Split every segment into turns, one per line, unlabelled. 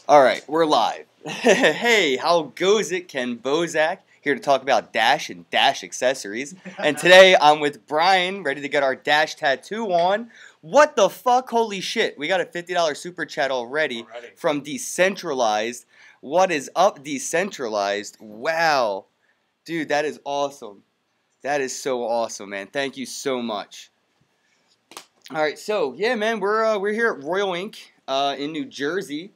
All right, we're live. Hey, how goes it? Ken Bozak here to talk about Dash and Dash accessories. And today I'm with Brian, ready to get our Dash tattoo on. What the fuck? Holy shit. We got a $50 super chat already from Decentralized. What is up, Decentralized? Wow. Dude, that is awesome. That is so awesome, man. Thank you so much. All right, so yeah, man, we're here at Royal Ink in New Jersey.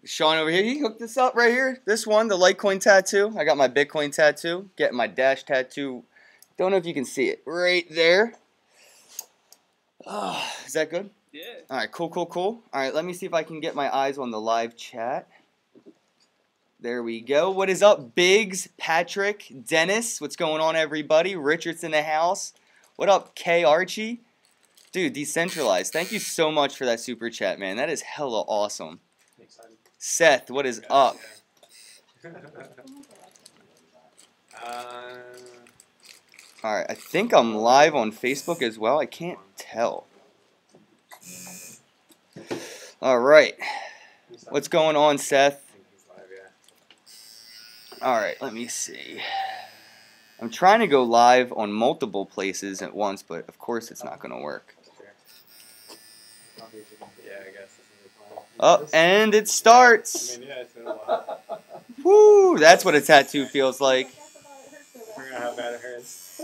Sean over here, he hooked this up right here. This one, the Litecoin tattoo. I got my Bitcoin tattoo. Getting my Dash tattoo. Don't know if you can see it right there. Is that good?
Yeah.
All right, cool. All right, let me see if I can get my eyes on the live chat. There we go. What is up, Biggs, Patrick, Dennis? What's going on, everybody? Richard's in the house. What up, K Archie? Dude, Decentralized. Thank you so much for that super chat, man. That is hella awesome. Seth, what is up? Alright, I think I'm live on Facebook as well. I can't tell. Alright. What's going on, Seth? Alright, let me see. I'm trying to go live on multiple places at once, but of course it's not going to work. Oh, and it starts. Woo, that's what a tattoo feels like.
We're gonna have bad hurts.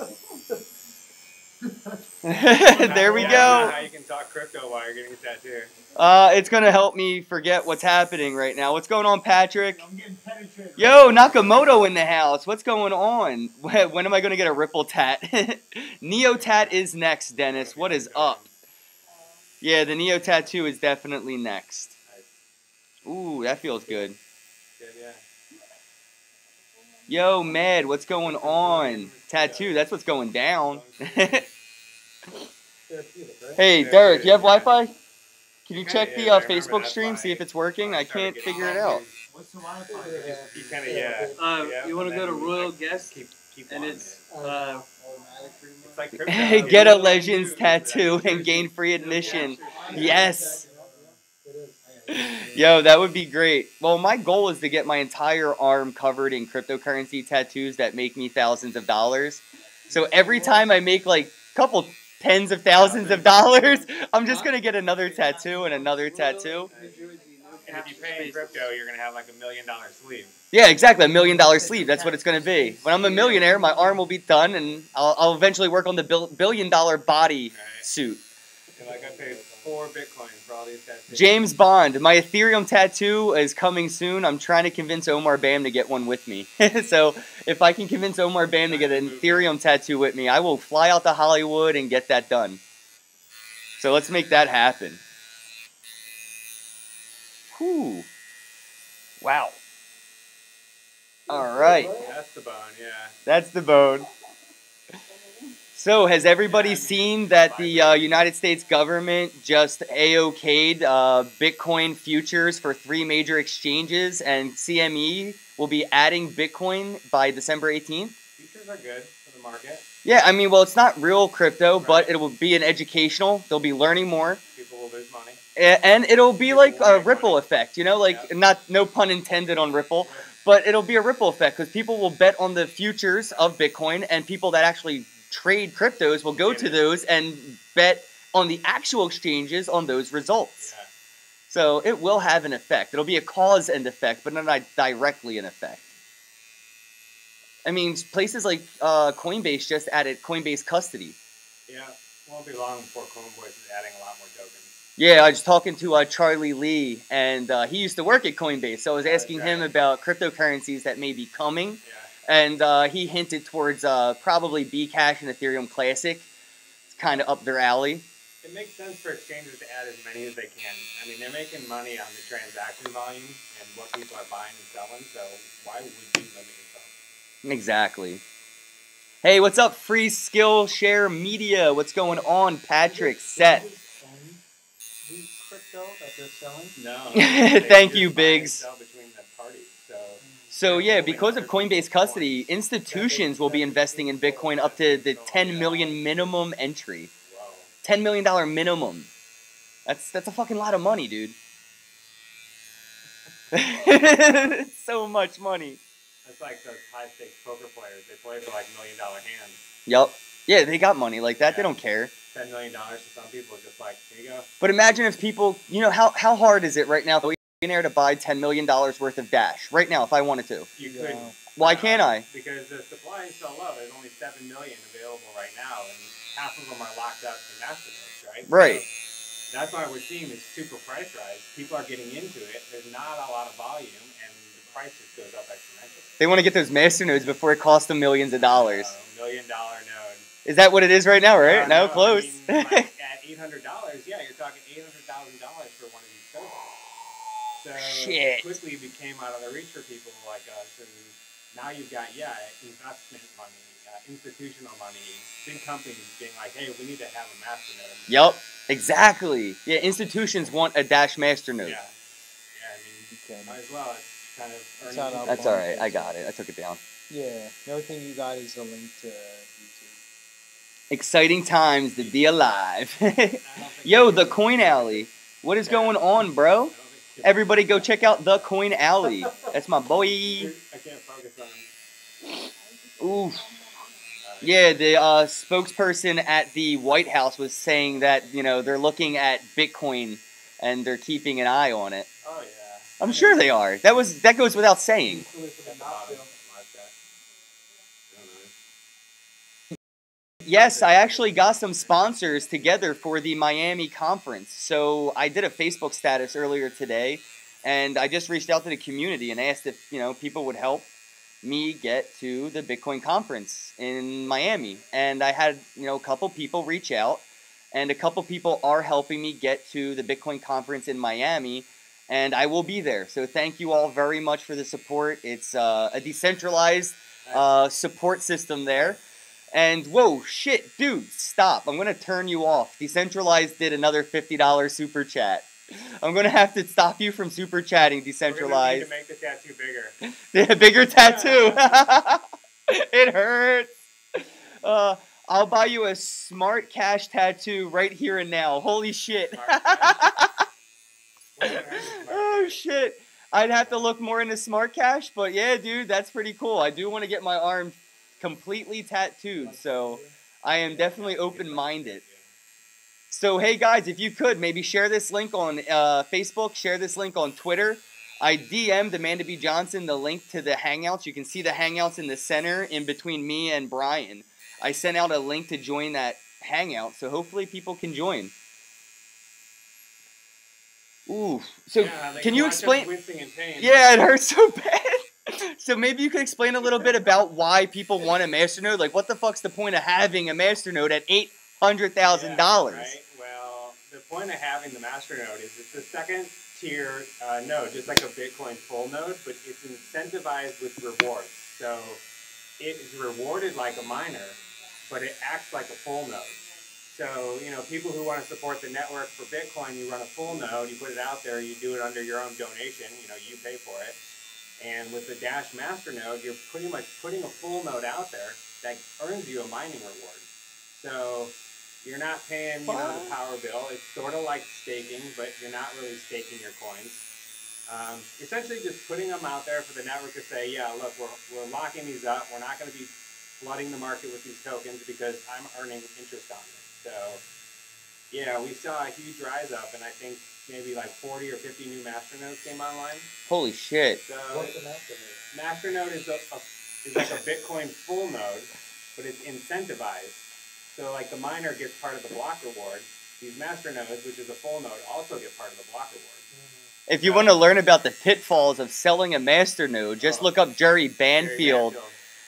There we go.
How you can talk crypto while you're getting a tattoo?
It's gonna help me forget what's happening right now. What's going on, Patrick?
I'm getting penetrated.
Yo, Nakamoto in the house. What's going on? When am I gonna get a Ripple tat? Neo tat is next, Dennis. What is up? Yeah, the Neo tattoo is definitely next. Ooh, that feels good.
Good, yeah.
Yo, Med, what's going on? Tattoo, that's what's going down. Hey, Derek, you have Wi-Fi? Can you check the Facebook stream, see if it's working? I can't figure it out.
What's the Wi-Fi?
You want to go to Royal Guest, and it's
like crypto.
Get a Legends tattoo and gain free admission. Yes. Yo, that would be great. Well, my goal is to get my entire arm covered in cryptocurrency tattoos that make me thousands of dollars. So every time I make like a couple tens of thousands of dollars, I'm just going to get another tattoo and another tattoo.
And if you pay in crypto, you're gonna have like $1 million sleeve.
Yeah, exactly. $1 million sleeve. That's what it's going to be. When I'm a millionaire, my arm will be done, and I'll eventually work on the $1 billion body suit.
And like I paid 4 Bitcoin for all these tattoos.
James Bond, my Ethereum tattoo is coming soon. I'm trying to convince Omar Bam to get one with me. So if I can convince Omar Bam to get an Ethereum tattoo with me, I will fly out to Hollywood and get that done. So let's make that happen. Whew. Wow. All right.
That's the bone, yeah.
That's the bone. So, has everybody seen that the United States government just AOK'd Bitcoin futures for 3 major exchanges, and CME will be adding Bitcoin by December 18th?
Futures are good for the market.
Yeah, I mean, well, it's not real crypto, but it will be an educational. They'll be learning more.
People will lose money.
And it'll be like a ripple effect, you know, like no pun intended on Ripple, but it'll be a ripple effect because people will bet on the futures of Bitcoin, and people that actually trade cryptos will go to those and bet on the actual exchanges on those results.
Yeah.
So it will have an effect. It'll be a cause and effect, but not directly an effect. I mean, places like Coinbase just added Coinbase custody.
Yeah, it won't be long before Coinbase is adding a lot more tokens.
Yeah, I was talking to Charlie Lee, and he used to work at Coinbase, so I was asking him about cryptocurrencies that may be coming.
Yeah.
And he hinted towards probably Bcash and Ethereum Classic. It's kind of up their alley.
It makes sense for exchanges to add as many as they can. I mean, they're making money on the transaction volume and what people are buying and selling, so why would you limit yourself?
Exactly. Hey, what's up, Free Skillshare Media? What's going on, Patrick, Seth?
crypto that they're selling.
No.
Thank you, Biggs.
Between the parties,
So yeah, because of Coinbase custody, institutions will be investing in Bitcoin up to the 10 million minimum entry. $10 million minimum. That's a fucking lot of money, dude. It's so much money.
That's like those high stakes poker players. They play for like $1 million hands.
Yup. Yeah, they got money like that.
Yeah.
They don't care.
$10 million to some people is just like, here you go.
But imagine if people, you know, how hard is it right now for a millionaire to buy $10 million worth of Dash? Right now, if I wanted to.
You couldn't.
Why can't I?
Because the supply is so low. There's only 7 million available right now, and half of them are locked up in masternodes, right?
Right.
So that's why we're seeing this super price rise. People are getting into it. There's not a lot of volume, and the price just goes up exponentially.
They want to get those masternodes before it costs them millions of dollars.
$1 million node.
Is that what it is right now, right? No, close.
I mean, like at $800, yeah, you're talking $800,000 for one of these tokens. So
Shit.
it quickly became out of the reach for people like us, and now you've got investment money, institutional money, big companies being like, hey, we need to have a masternode.
Yup, exactly. Yeah, institutions want a Dash masternode.
Yeah, I mean, might as well. It's kind of earning.
That's all right. I got it. I took it down.
Yeah. The only thing you got is the link to YouTube.
Exciting times to be alive. Yo, the Coin Alley. What is going on, bro? Everybody go check out the Coin Alley. That's my boy.
I can't focus on.
Oof. Yeah, the spokesperson at the White House was saying that, you know, they're looking at Bitcoin and they're keeping an eye on it.
Oh yeah.
I'm sure they are. That goes without saying. Yes, I actually got some sponsors together for the Miami conference. So I did a Facebook status earlier today, and I just reached out to the community and asked if, you know, people would help me get to the Bitcoin conference in Miami. And I had, you know, a couple people reach out, and a couple people are helping me get to the Bitcoin conference in Miami, and I will be there. So thank you all very much for the support. It's a decentralized support system there. And whoa, shit, dude, stop. I'm going to turn you off. Decentralized did another $50 super chat. I'm going to have to stop you from super chatting, Decentralized.
We're going to need to make the tattoo bigger.
The bigger tattoo. It hurts. I'll buy you a smart cash tattoo right here and now. Holy shit. Oh, shit. I'd have to look more into smart cash, but yeah, dude, that's pretty cool. I do want to get my arm completely tattooed, so I am definitely open-minded. So hey guys, if you could maybe share this link on Facebook, share this link on Twitter. I DM'd Amanda B. Johnson the link to the Hangouts. You can see the Hangouts in the center in between me and Brian. I sent out a link to join that Hangout, so hopefully people can join. Ooh, so
yeah,
can you explain?
In pain.
Yeah, it hurts so bad. So maybe you could explain a little bit about why people want a masternode. Like, what the fuck's the point of having a masternode at $800,000?
Right. Well, the point of having the masternode is it's a second tier node, just like a Bitcoin full node, but it's incentivized with rewards. So it is rewarded like a miner, but it acts like a full node. So, you know, people who want to support the network for Bitcoin, you run a full node, you put it out there, you do it under your own donation, you know, you pay for it. And with the Dash masternode, you're pretty much putting a full node out there that earns you a mining reward. So you're not paying, you know, the power bill. It's sort of like staking, but you're not really staking your coins. Essentially just putting them out there for the network to say, yeah, look, we're locking these up. We're not going to be flooding the market with these tokens because I'm earning interest on it. So, yeah, we saw a huge rise up, and I think maybe like 40 or 50 new masternodes came online.
Holy shit.
So
What's a masternode?
Masternode is like a Bitcoin full node, but it's incentivized. So like the miner gets part of the block reward. These masternodes, which is a full node, also get part of the block reward.
If you want to learn about the pitfalls of selling a masternode, just look up Jerry Banfield.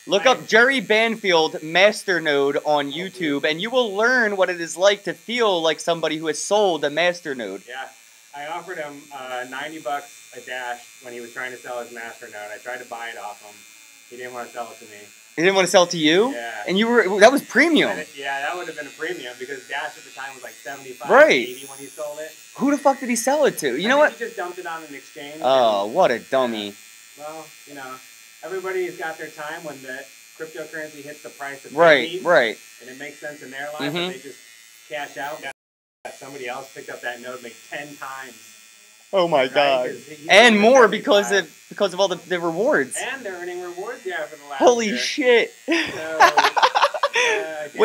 Look up Jerry Banfield masternode on YouTube, and you will learn what it is like to feel like somebody who has sold a masternode.
Yeah. I offered him $90 a Dash when he was trying to sell his masternode. I tried to buy it off him. He didn't want to sell it to me.
He didn't want to sell it to you?
Yeah.
And that was premium.
Yeah, that would have been a premium because Dash at the time was like 75,
right.
80 when he sold it.
Who the fuck did he sell it to? You know what?
He just dumped it on an exchange.
Oh, what a dummy.
Well, you know, everybody's got their time when the cryptocurrency hits the price of
right, right.
And it makes sense in their life, and they just cash out. Somebody else picked up that node, made 10 times
Oh my
Right,
god.
'cause he's
And
only
more
75.
because of all the rewards.
And they're earning rewards, yeah, for the last
Holy
year.
shit. Way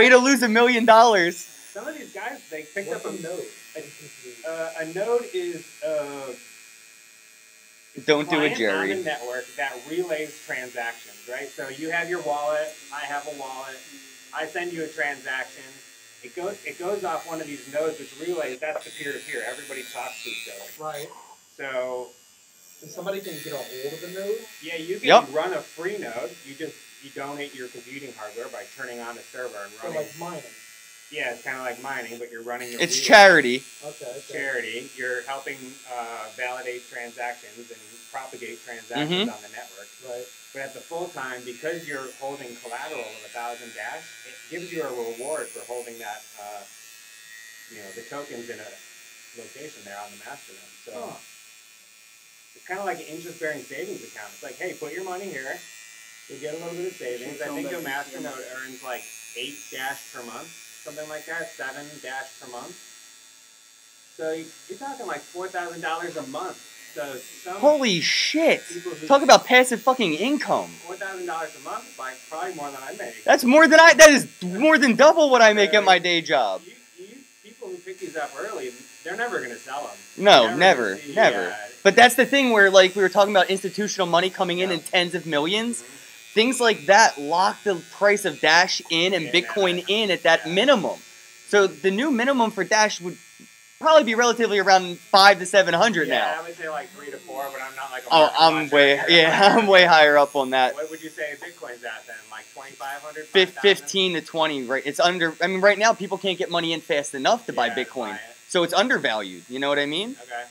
to
Dash-
lose $1 million.
Some of these guys, they picked
What's
up
a node?
a node is it's
Don't do it,
client
Jerry.
on the network that relays transactions, right? So you have your wallet, I have a wallet, I send you a transaction. It goes off one of these nodes which relays. That's the peer-to-peer. Everybody talks to each other.
Right.
So
And somebody can get a hold of the node?
yeah, you can
Yep.
run a free node. You donate your computing hardware by turning on a server and
So
running.
like mining.
Yeah, it's kind of like mining, but you're running your
It's
relay.
charity.
Okay.
Charity. You're helping validate transactions and propagate transactions on the network.
Right.
But at the full time, because you're holding collateral of 1,000 Dash, it gives you a reward for holding that, the tokens in a location there on the masternode. So it's kind of like an interest-bearing savings account. It's like, hey, put your money here. You'll get a little bit of savings. I think a masternode earns like 8 Dash per month, something like that, 7 Dash per month. So you're talking like $4,000 a month. So some
Holy shit.
people who
Talk about passive fucking income.
$4,000 a month is like probably more than I make.
That is more than double what I make at my day job.
People who pick these up early, they're never going to sell them.
No, never. But that's the thing where, like, we were talking about institutional money coming in tens of millions. Things like that lock the price of Dash in and Bitcoin in at that minimum. So the new minimum for Dash would probably be relatively around 500 to 700 now.
Yeah, I would say like 3 to 4, but I'm not like a
I'm way higher up on that.
What would you say Bitcoin's at then? Like 2,500?
15 to 20, right? It's under. I mean, right now people can't get money in fast enough to buy Bitcoin, so it's undervalued. You know what I mean?
Okay.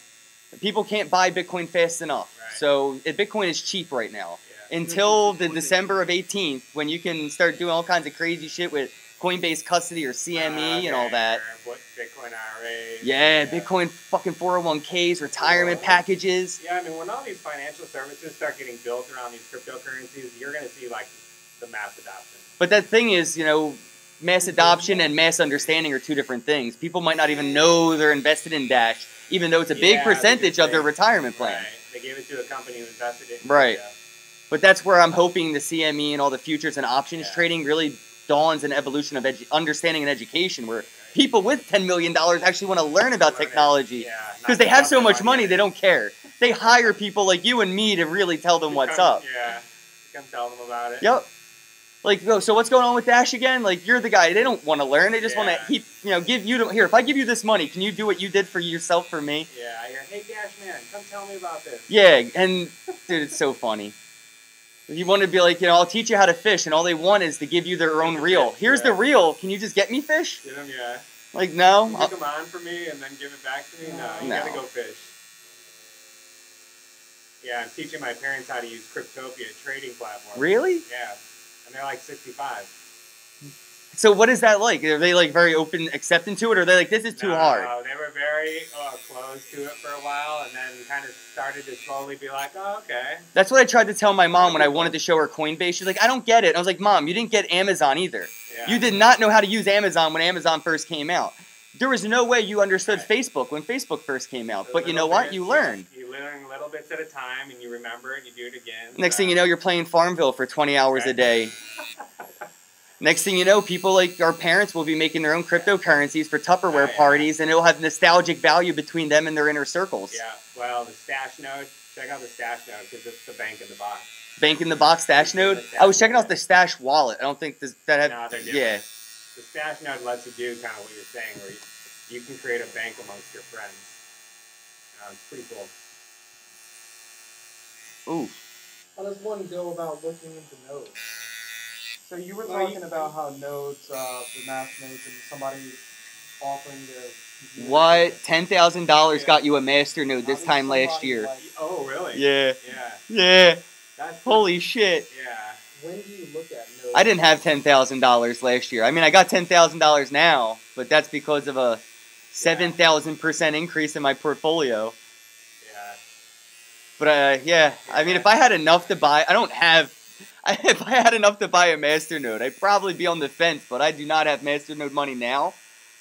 People can't buy Bitcoin fast enough,
Right.
so Bitcoin is cheap right now.
Yeah.
Until the December of 18th, when you can start doing all kinds of crazy shit with Coinbase custody or CME and all that.
Bitcoin IRAs.
Yeah, Bitcoin fucking 401ks, retirement packages.
Yeah, I mean, when all these financial services start getting built around these cryptocurrencies, you're going to see like the mass adoption.
But that thing is, mass adoption and mass understanding are two different things. People might not even know they're invested in Dash, even though it's a big percentage of their retirement plan.
Right. They gave it to a company who invested it.
Right. But that's where I'm hoping the CME and all the futures and options trading really dawns an evolution of understanding and education where people with $10 million actually want to learn about technology. Because they have so much money, they don't care. They hire people like you and me to really tell them what's up.
Yeah. Come tell them about it.
Yep. Like, so what's going on with Dash again? Like, you're the guy. They don't want to learn. They just want to keep, give you, here, if I give you this money, can you do what you did for yourself for me?
Yeah, I hear, hey, Dash man, come tell me about this.
Yeah, and, dude, it's so funny. You want to be like, I'll teach you how to fish, and all they want is to give you their own reel. Here's the reel. Can you just get me fish?
Get them, yeah.
Like, no.
You come on for me and then give it back to me? No, you gotta go fish. Yeah, I'm teaching my parents how to use Cryptopia trading platform.
Really?
Yeah. And they're like 65.
So what is that like? Are they like very open, accepting to it, or are they like, this is too hard?
No, they were very closed to it for a while, and then kind of started to slowly be like, oh, okay.
That's what I tried to tell my mom when I wanted to show her Coinbase. She's like, I don't get it. And I was like, Mom, you didn't get Amazon either.
Yeah.
You did not know how to use Amazon when Amazon first came out. There was no way you understood Facebook when Facebook first came out. But you know what? You learned.
You learn little bits at a time, and you remember it, and you do it again.
Next thing you know, you're playing Farmville for 20 hours a day. Next thing you know, people like our parents will be making their own cryptocurrencies for Tupperware parties, and it'll have nostalgic value between them and their inner circles.
Yeah, well, the Stash node, check out the Stash node because it's the bank in the box.
Bank in the box Stash node? I was checking out the Stash wallet. I don't think that had...
No, they're different.
Yeah.
The Stash node lets you do kind of what you're saying, where you can create a bank amongst your friends. It's pretty cool.
Ooh.
How does one go about looking into nodes? So you were talking about how nodes, the mass nodes, and somebody offering to...
What? $10,000 got you a master node this time last year.
Oh, really?
Yeah.
Yeah.
Yeah. Holy shit.
Yeah.
When do you look at nodes?
I didn't have $10,000 last year. I mean, I got $10,000 now, but that's because of a 7,000% increase in my portfolio.
Yeah.
But, yeah. I mean, if I had enough to buy... if I had enough to buy a masternode, I'd probably be on the fence, but I do not have masternode money now.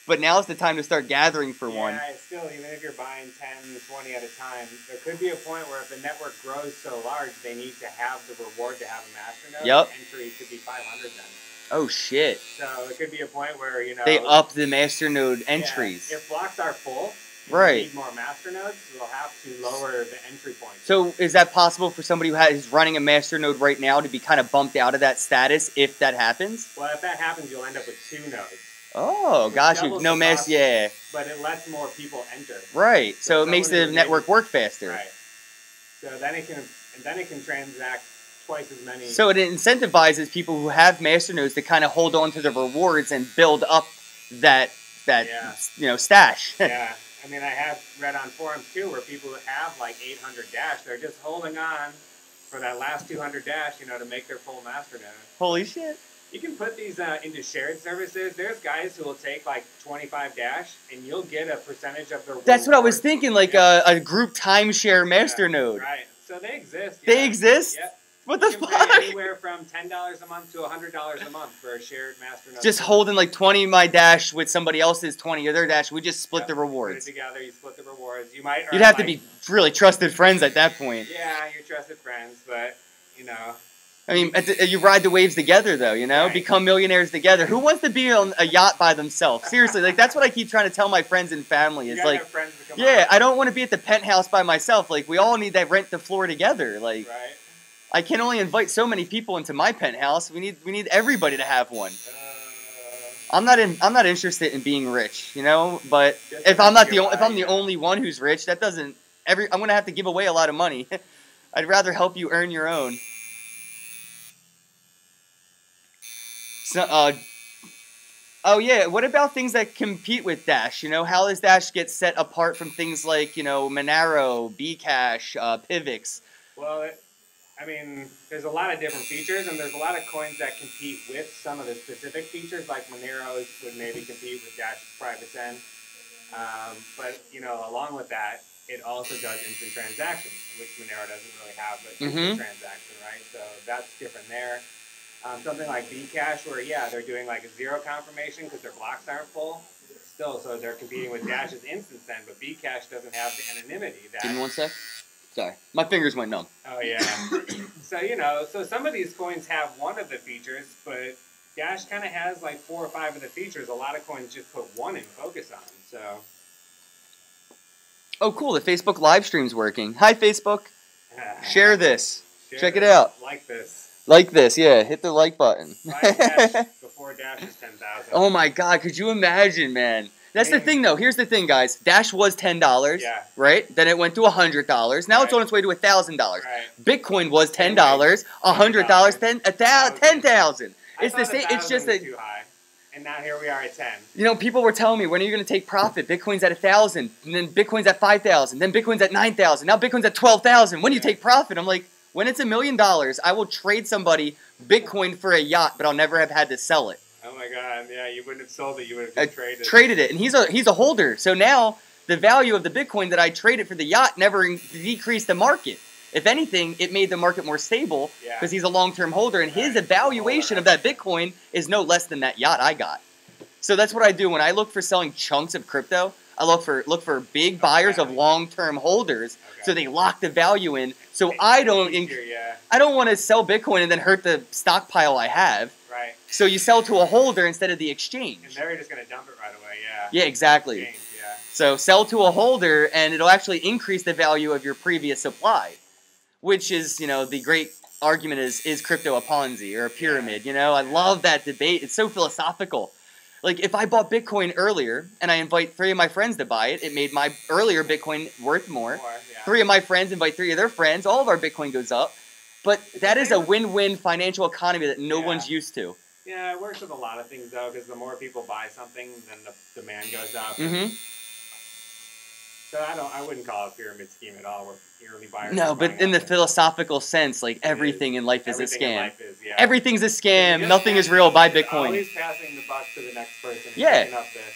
But now's the time to start gathering for one.
Yeah, still, even if you're buying 10, 20 at a time, there could be a point where if the network grows so large, they need to have the reward to have a masternode.
Yep.
Entry could be 500 then.
Oh, shit.
So it could be a point where, you know...
They up the masternode entries.
Yeah, if blocks are full,
right.
You need more masternodes, they'll have to lower the entry point.
So is that possible for somebody who is running a masternode right now to be kind of bumped out of that status if that happens?
Well, if that happens, you'll end up with 2 nodes.
Oh, gosh, no mass, yeah.
But it lets more people enter.
Right, so it makes the network work faster.
Right. So then it can transact twice as many.
So it incentivizes people who have masternodes to kind of hold on to the rewards and build up that stash.
Yeah. I mean, I have read on forums too where people have like 800 dash, they're just holding on for that last 200 dash, to make their full masternode.
Holy shit.
You can put these into shared services. There's guys who will take like 25 dash, and you'll get a percentage of their.
That's what I was thinking, like a group timeshare masternode.
Yeah, right. So they exist.
Yeah. They exist.
Yep.
What the fuck?
Pay anywhere from $10 a month to $100 a month for a shared masternode.
Just holding like 20 of my dash with somebody else's 20 of their dash. We just split the rewards.
Put it together. You split the rewards. You might.
You'd have to be really trusted friends at that point.
Yeah, you're trusted friends, but
I mean, you ride the waves together, though,
Right.
Become millionaires together. Who wants to be on a yacht by themselves? Seriously, like, that's what I keep trying to tell my friends and family. It's like, yeah, I don't want to be at the penthouse by myself. Like, we all need to rent the floor together. Like,
right.
I can only invite so many people into my penthouse. We need everybody to have one. I'm not interested in being rich, But if I'm the only one who's rich, that doesn't. I'm gonna have to give away a lot of money. I'd rather help you earn your own. So, oh yeah, what about things that compete with Dash? How does Dash get set apart from things like, Monero, Bcash, Pivx?
Well, I mean, there's a lot of different features, and there's a lot of coins that compete with some of the specific features, like Monero would maybe compete with Dash's private send. But, along with that, it also does instant transactions, which Monero doesn't really have, but instant transaction, right? So that's different there. Something like Bcash, where, they're doing like a zero confirmation because their blocks aren't full. Still, so they're competing with Dash's instant send, but Bcash doesn't have the anonymity.
Give me one sec. Sorry. My fingers went numb.
Oh, yeah. So some of these coins have one of the features, but Dash kind of has like 4 or 5 of the features. A lot of coins just put one and focus on, so.
Oh, cool. The Facebook live stream's working. Hi, Facebook. Share this. Check it out.
Like this.
Like this, yeah. Hit the like button.
Dash before Dash is 10,000.
Oh my God, could you imagine, man? That's the thing, though. Here's the thing, guys. Dash was $10, right? Then it went to $100. Now it's on its way to $1,000.
Right.
Bitcoin was $10, $100, $10,000. It's the same. It's just
too high, and now here we are at 10.
People were telling me, when are you going to take profit? Bitcoin's at 1,000, and then Bitcoin's at 5,000, then Bitcoin's at 9,000, now Bitcoin's at 12,000. When do you take profit? I'm like, when it's $1 million, I will trade somebody Bitcoin for a yacht, but I'll never have had to sell it.
Oh my God! Yeah, you wouldn't have sold it. You would have just
traded it, and he's a holder. So now the value of the Bitcoin that I traded for the yacht never decreased the market. If anything, it made the market more stable because he's a long-term holder, and his evaluation of that Bitcoin is no less than that yacht I got. So that's what I do when I look for selling chunks of crypto. I look for big buyers of long-term holders, so they lock the value in. So I don't want to sell Bitcoin and then hurt the stockpile I have.
Right.
So you sell to a holder instead of the exchange.
And they're just going to dump it right away,
Yeah, exactly.
Exchange,
So sell to a holder, and it'll actually increase the value of your previous supply, which is, the great argument is crypto a Ponzi or a pyramid? I love that debate. It's so philosophical. Like, if I bought Bitcoin earlier and I invite 3 of my friends to buy it, it made my earlier Bitcoin worth more. 3 of my friends invite 3 of their friends. All of our Bitcoin goes up. But that is a win-win financial economy that no one's used to.
Yeah, it works with a lot of things, though, because the more people buy something, then the demand goes up. So I wouldn't call it a pyramid scheme at all. Where early buyers.
No, but in the philosophical sense, like, everything in life is a scam.
Everything's
a scam. Nothing is real. Buy Bitcoin.
Always passing the buck to the next person.
Yeah.
Up this,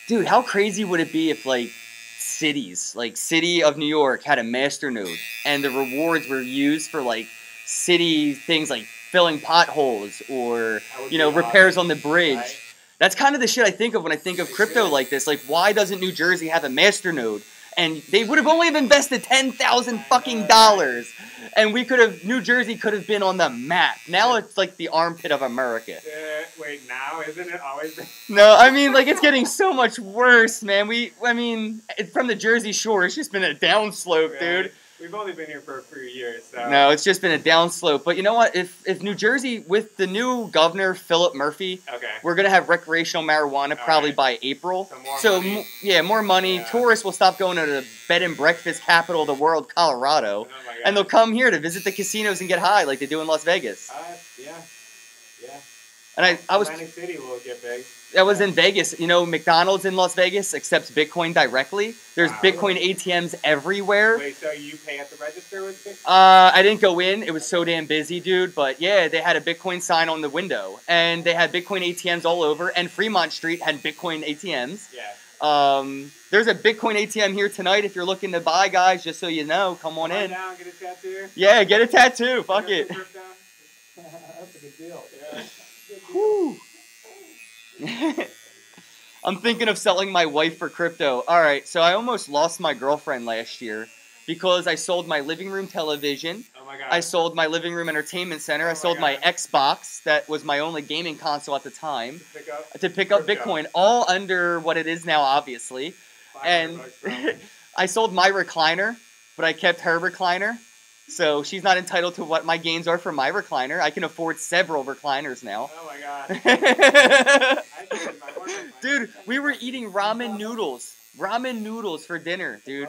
Dude, how crazy would it be if, like, cities, like City of New York, had a masternode, and the rewards were used for, like, city things like filling potholes or,
That would
you know,
be
repairs
awesome,
on the bridge.
right?
That's kind of the shit I think of when I think of
It
crypto
should.
like this. Like, why doesn't New Jersey have a masternode? And they would have only have invested $10,000 fucking dollars, and we could have, New Jersey could have been on the map. Now it's like the armpit of America.
Wait, now isn't it always?
No, I mean, like, it's getting so much worse, man. I mean, it's from the Jersey Shore. It's just been a downslope, dude.
We've only been here for a few years, so.
No, it's just been a downslope. But you know what? If New Jersey, with the new governor, Philip Murphy,
Okay.
we're going to have recreational marijuana probably by April.
So more money.
More money.
Yeah.
Tourists will stop going to the bed and breakfast capital of the world, Colorado.
Oh my God.
And they'll come here to visit the casinos and get high like they do in Las Vegas.
Yeah.
And I was
Atlantic City will get big.
I was in Vegas. You know, McDonald's in Las Vegas accepts Bitcoin directly. There's
Wow.
Bitcoin ATMs everywhere.
Wait, so you pay at the register with Bitcoin?
I didn't go in. It was so damn busy, dude. But yeah, they had a Bitcoin sign on the window. And they had Bitcoin ATMs all over. And Fremont Street had Bitcoin ATMs.
Yeah.
There's a Bitcoin ATM here tonight if you're looking to buy, guys, just so you know. Come on in.
Down, get a tattoo.
Yeah, get a tattoo. Fuck it.
That's a good deal.
Yeah.
Whew. I'm thinking of selling my wife for crypto. All right, so I almost lost my girlfriend last year because I sold my living room television.
Oh my God.
I sold my living room entertainment center. I sold my Xbox, that was my only gaming console at the time, to pick up Bitcoin, all under what it is now, obviously. And I sold my recliner, but I kept her recliner. So she's not entitled to what my gains are for my recliner. I can afford several recliners now.
Oh my God.
Dude, we were eating ramen noodles for dinner, dude.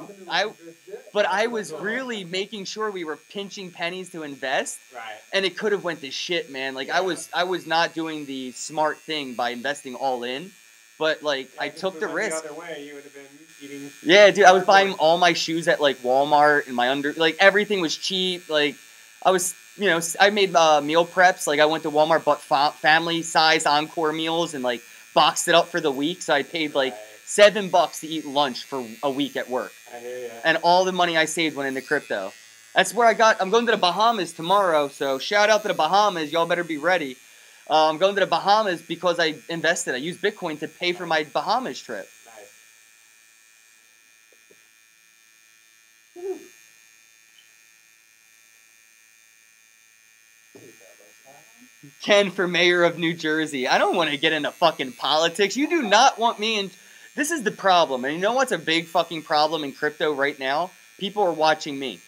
But I was really making sure we were pinching pennies to invest.
Right.
And it could have went to shit, man. Like I was not doing the smart thing by investing all in. But like I took the risk.
The other way, you would have been eating.
Yeah, dude, I was buying all my shoes at like Walmart and like everything was cheap. Like I was, you know, I made meal preps. Like I went to Walmart, bought family size Encore meals and like boxed it up for the week. So I paid like $7 to eat lunch for a week at work.
I hear ya.
And all the money I saved went into crypto. That's where I'm going to the Bahamas tomorrow. So shout out to the Bahamas. Y'all better be ready. I'm going to the Bahamas because I invested. I used Bitcoin to pay for my Bahamas trip.
Nice.
Ken for mayor of New Jersey. I don't want to get into fucking politics. You do not want me in. This is the problem. And you know what's a big fucking problem in crypto right now? People are watching me.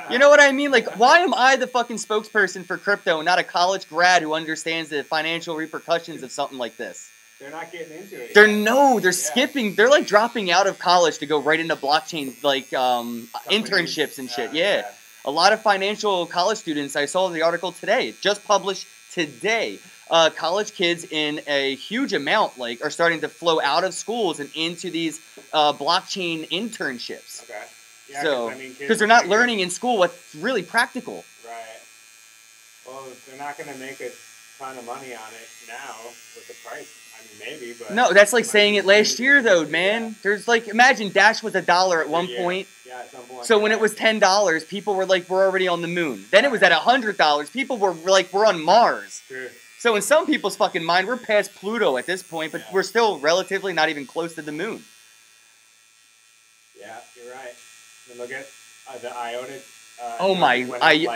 You know what I mean? Like, why am I the fucking spokesperson for crypto and not a college grad who understands the financial repercussions of something like this?
They're not getting into it.
They're skipping. They're like dropping out of college to go right into blockchain, like internships and shit. Yeah. A lot of financial college students, I saw the article today, just published today. College kids in a huge amount like are starting to flow out of schools and into these blockchain internships.
Okay. Yeah,
so, because they're not learning in school what's really practical.
Right. Well, they're not going to make a ton of money on it now with the price. I mean, maybe, but...
No, that's like saying it last year, though, man. Yeah. There's like, imagine Dash was $1 at one point.
Yeah, at some point.
So when it was $10, people were like, we're already on the moon. Then it was at $100. People were like, we're on Mars.
True.
So in some people's fucking mind, we're past Pluto at this point, but we're still relatively not even close to the moon.
Yeah, you're right. And look at the IOTA.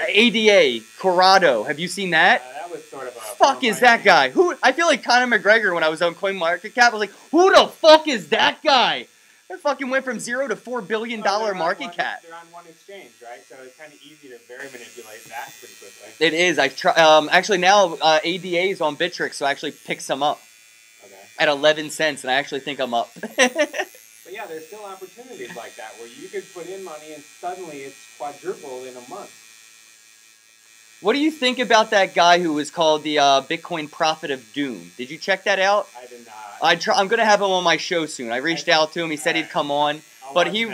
ADA, Corrado. Have you seen that?
That was sort of a...
Fuck is that guy? Who? I feel like Conor McGregor when I was on CoinMarketCap. I was like, who the fuck is that guy? That fucking went from $0 to $4 billion market cap.
They're on one exchange, right? So it's kind of easy to very manipulate that pretty quickly.
It is. Actually now ADA is on Bittrex, so I actually picked some up at 11 cents, and I actually think I'm up.
But yeah, there's still opportunities like that where you could put in money and suddenly it's quadrupled in a month.
What do you think about that guy who was called the Bitcoin Prophet of Doom? Did you check that out?
I did not.
I'm going to have him on my show soon. I reached out to him. He said he'd come on. But he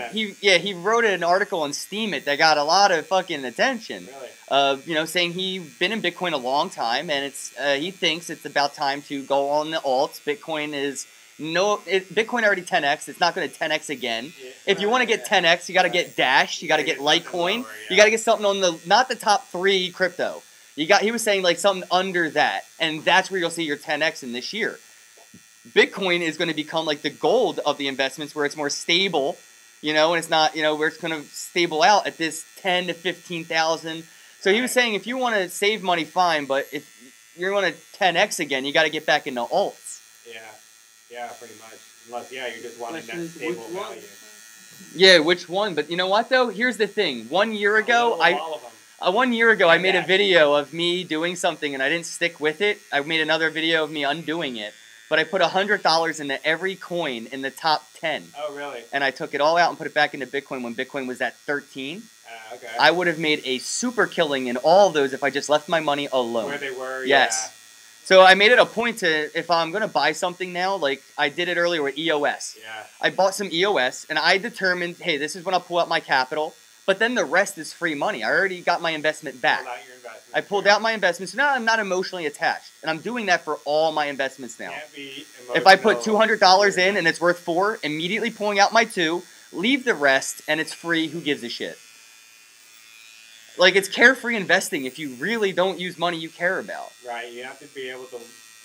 wrote an article on Steemit that got a lot of fucking attention.
Really?
Saying he's been in Bitcoin a long time, and he thinks it's about time to go on the alts. Bitcoin already 10x. It's not going to 10x again. Yeah, if you want to get 10x, you got to get Dash. You got to get Litecoin. You got to get something on not the top 3 crypto. He was saying like something under that, and that's where you'll see your 10x in this year. Bitcoin is going to become like the gold of the investments, where it's more stable, and it's not, where it's going to stable out at this 10 to 15,000. So he was saying if you want to save money, fine, but if you want to 10x again, you got to get back into alts.
Yeah, pretty much. Unless, you just want a net stable value.
Yeah, which one? But you know what though? Here's the thing. 1 year ago, I made a video of me doing something and I didn't stick with it. I made another video of me undoing it. But I put $100 into every coin in the top 10.
Oh, really?
And I took it all out and put it back into Bitcoin when Bitcoin was at 13.
Okay.
I would have made a super killing in all of those if I just left my money alone.
Where they were,
yes. So I made it a point to, if I'm going to buy something now, like I did it earlier with EOS.
Yeah.
I bought some EOS, and I determined, hey, this is when I'll pull out my capital, but then the rest is free money. I already got my investment back.
Pulled out your investment.
I pulled out my investments, so now I'm not emotionally attached, and I'm doing that for all my investments now.
Can't be
if I put $200 in and it's worth $4, immediately pulling out my $2, leave the rest, and it's free. Who gives a shit? Like, it's carefree investing if you really don't use money you care about.
Right, you have to be able to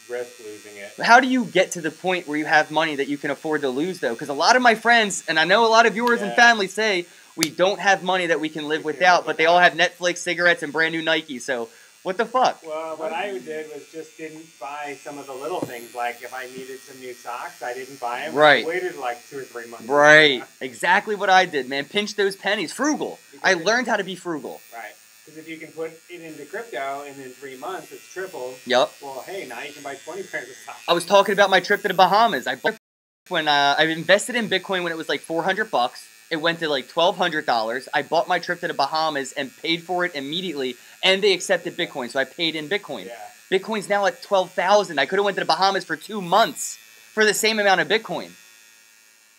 risk losing it.
How do you get to the point where you have money that you can afford to lose, though? Because a lot of my friends, and I know a lot of viewers and family say, we don't have money that we can live without, but they all have Netflix, cigarettes, and brand new Nike, so what the fuck?
Well, what I did was just didn't buy some of the little things, like if I needed some new socks, I didn't buy them.
Right.
I waited like 2 or 3 months.
Right. Exactly what I did, man. Pinch those pennies. Frugal. I learned how to be frugal.
Right. Because if you can put it into crypto and in 3 months it's tripled.
Yep.
Well, hey, now you can buy 20 pairs of socks.
I was talking about my trip to the Bahamas. I invested in Bitcoin when it was like $400. It went to like $1,200. I bought my trip to the Bahamas and paid for it immediately, and they accepted Bitcoin, so I paid in Bitcoin.
Yeah.
Bitcoin's now at 12,000. I could have went to the Bahamas for 2 months for the same amount of Bitcoin.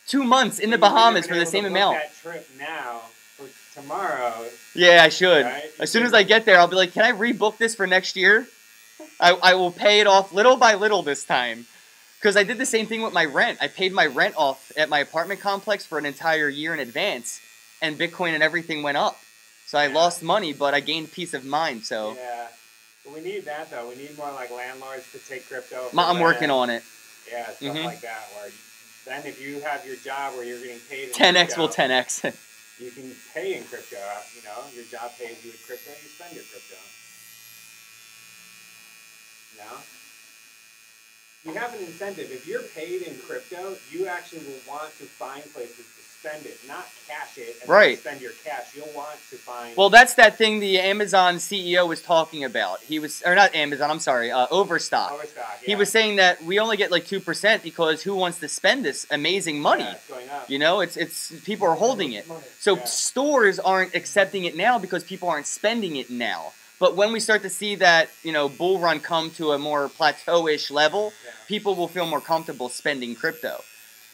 2 months in the Bahamas for the same amount.
That trip now for tomorrow.
Yeah, I should.
Right?
As soon as I get there, I'll be like, can I rebook this for next year? I will pay it off little by little this time. Because I did the same thing with my rent. I paid my rent off at my apartment complex for an entire year in advance, and Bitcoin and everything went up. So I lost money, but I gained peace of mind. So
yeah, but we need that though. We need more like landlords to take crypto.
I'm working on it.
Yeah, stuff like that. Where then if you have your job where you're getting paid in
10x
crypto,
will 10x.
You can pay in crypto. Your job pays you in crypto. You spend your crypto. You have an incentive. If you're paid in crypto, you actually will want to find places to spend it, not cash it and then spend your cash. You'll want to find...
Well, that's that thing the Amazon CEO was talking about. Or not Amazon, I'm sorry, Overstock.
Overstock, yeah.
He was saying that we only get like 2% because who wants to spend this amazing money?
Yeah, it's going up.
It's people are holding it. So stores aren't accepting it now because people aren't spending it now. But when we start to see that, bull run come to a more plateau-ish level, people will feel more comfortable spending crypto.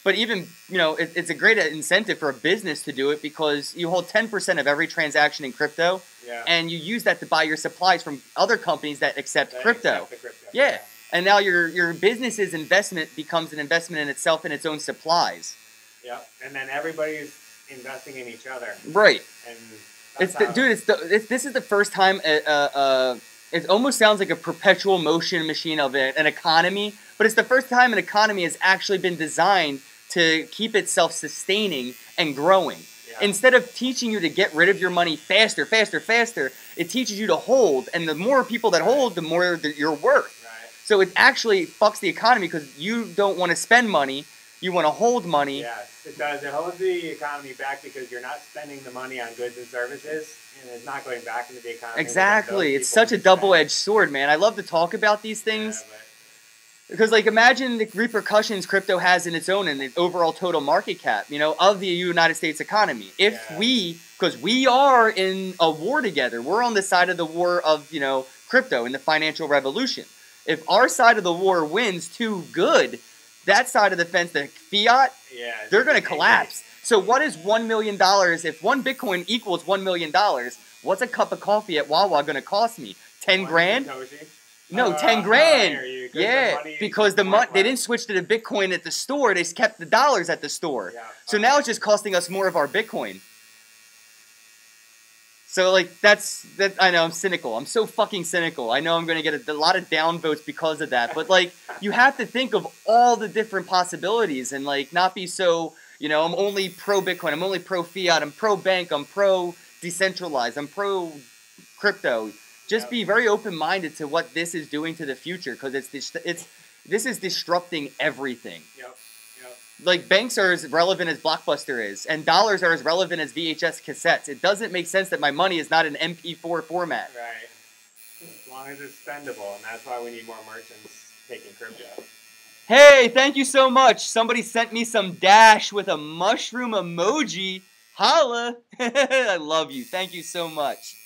But even, it's a great incentive for a business to do it because you hold 10% of every transaction in crypto, and you use that to buy your supplies from other companies that accept crypto. Yeah. And now your business's investment becomes an investment in itself and its own supplies.
Yeah. And then everybody's investing in each other.
Right.
And
this is the first time it almost sounds like a perpetual motion machine of an economy, but it's the first time an economy has actually been designed to keep itself sustaining and growing. Yeah. Instead of teaching you to get rid of your money faster, it teaches you to hold, and the more people that hold, the more you're worth. Right. So it actually fucks the economy because you don't want to spend money, you want to hold money.
Yes, it does. It holds the economy back because you're not spending the money on goods and services, and it's not going back into the economy.
Exactly. It's such a double-edged sword, man. I love to talk about these things. Yeah, because, imagine the repercussions crypto has in its own and the overall total market cap, of the United States economy. Because we are in a war together. We're on the side of the war of, crypto and the financial revolution. If our side of the war wins too good, that side of the fence, the fiat, they're going to collapse. So what is $1 million? If one Bitcoin equals $1 million, what's a cup of coffee at Wawa going to cost me? 10 grand? No, 10 grand. Yeah, because they didn't switch to the Bitcoin at the store. They kept the dollars at the store. So now it's just costing us more of our Bitcoin. So like I know I'm cynical. I'm so fucking cynical. I know I'm gonna get a lot of downvotes because of that. But like you have to think of all the different possibilities and like not be so, you know, I'm only pro Bitcoin, I'm only pro fiat, I'm pro bank, I'm pro decentralized, I'm pro crypto. Just be very open minded to what this is doing to the future because this is disrupting everything.
Yep.
Like banks are as relevant as Blockbuster is, and dollars are as relevant as VHS cassettes. It doesn't make sense that my money is not an MP4 format.
Right. As long as it's spendable, and that's why we need more merchants taking crypto.
Hey, thank you so much. Somebody sent me some Dash with a mushroom emoji. Holla! I love you. Thank you so much.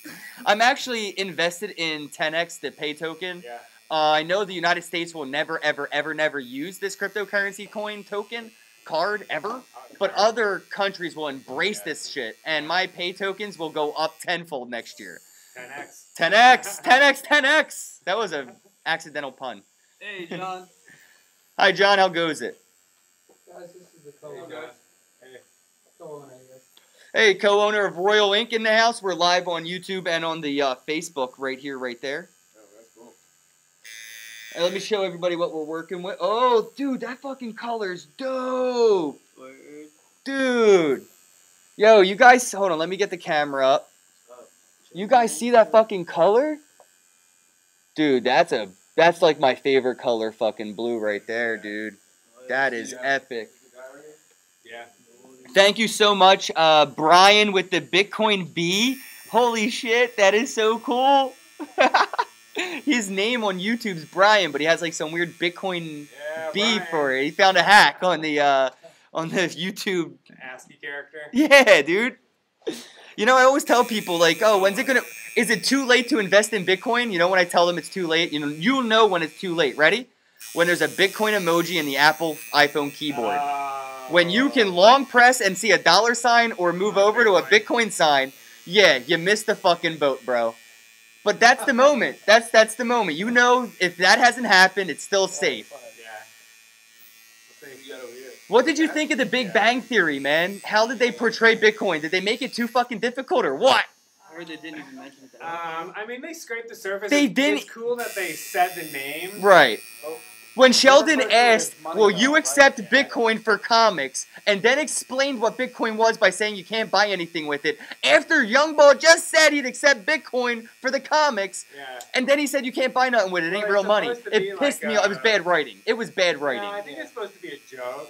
I'm actually invested in 10x, the pay token.
Yeah.
I know the United States will never, ever, ever, never use this cryptocurrency coin token card ever, but other countries will embrace this shit, and my pay tokens will go up tenfold next year.
10x.
10x, 10x, 10x. That was an accidental pun.
Hey, John.
Hi, John. How goes it?
Guys, this is the co-owner.
Hey.
Co-owner, I guess.
Hey, co-owner of Royal Inc. in the house. We're live on YouTube and on the Facebook right here, right there.
Oh, that's cool.
And let me show everybody what we're working with. Oh, dude, that fucking color's dope. Dude. Yo, you guys, hold on. Let me get the camera up. You guys see that fucking color? Dude, that's like my favorite color fucking blue right there, dude. That is epic.
Yeah.
Thank you so much, Brian with the Bitcoin B. Holy shit, that is so cool. His name on YouTube's Brian, but he has like some weird Bitcoin B for it. He found a hack on the YouTube
ASCII character.
Yeah, dude. You know, I always tell people like, oh, is it too late to invest in Bitcoin? You know, when I tell them it's too late, you'll know when it's too late. Ready? When there's a Bitcoin emoji in the Apple iPhone keyboard. When you can long press and see a dollar sign or move over to a Bitcoin sign, yeah, you missed the fucking boat, bro. But that's the moment. That's the moment. You know, if that hasn't happened, it's still safe. What did you think of the Big Bang Theory, man? How did they portray Bitcoin? Did they make it too fucking difficult or what?
I heard they didn't even mention it.
I mean, they scraped the surface.
They didn't.
It's cool that they said the name.
Right.
Oh.
When Sheldon asked, will you
right?
accept Bitcoin for comics, and then explained what Bitcoin was by saying you can't buy anything with it, after Youngball just said he'd accept Bitcoin for the comics, and then he said you can't buy nothing with it, it ain't real money. It pissed me off. It was bad writing. It was bad writing.
No, I think it's supposed to be a joke.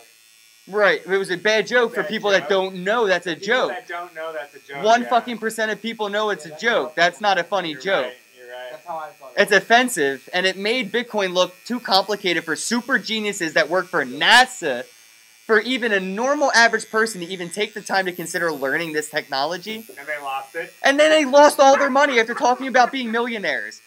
Right. It was a bad joke for people that don't know that's a joke.
People that don't know that's a joke.
1% of people know it's a joke. That's not a funny joke.
Right. You're right.
That's how I thought.
It's offensive, and it made Bitcoin look too complicated for super geniuses that work for NASA. For even a normal average person to even take the time to consider learning this technology.
And they lost it.
And then they lost all their money after talking about being millionaires.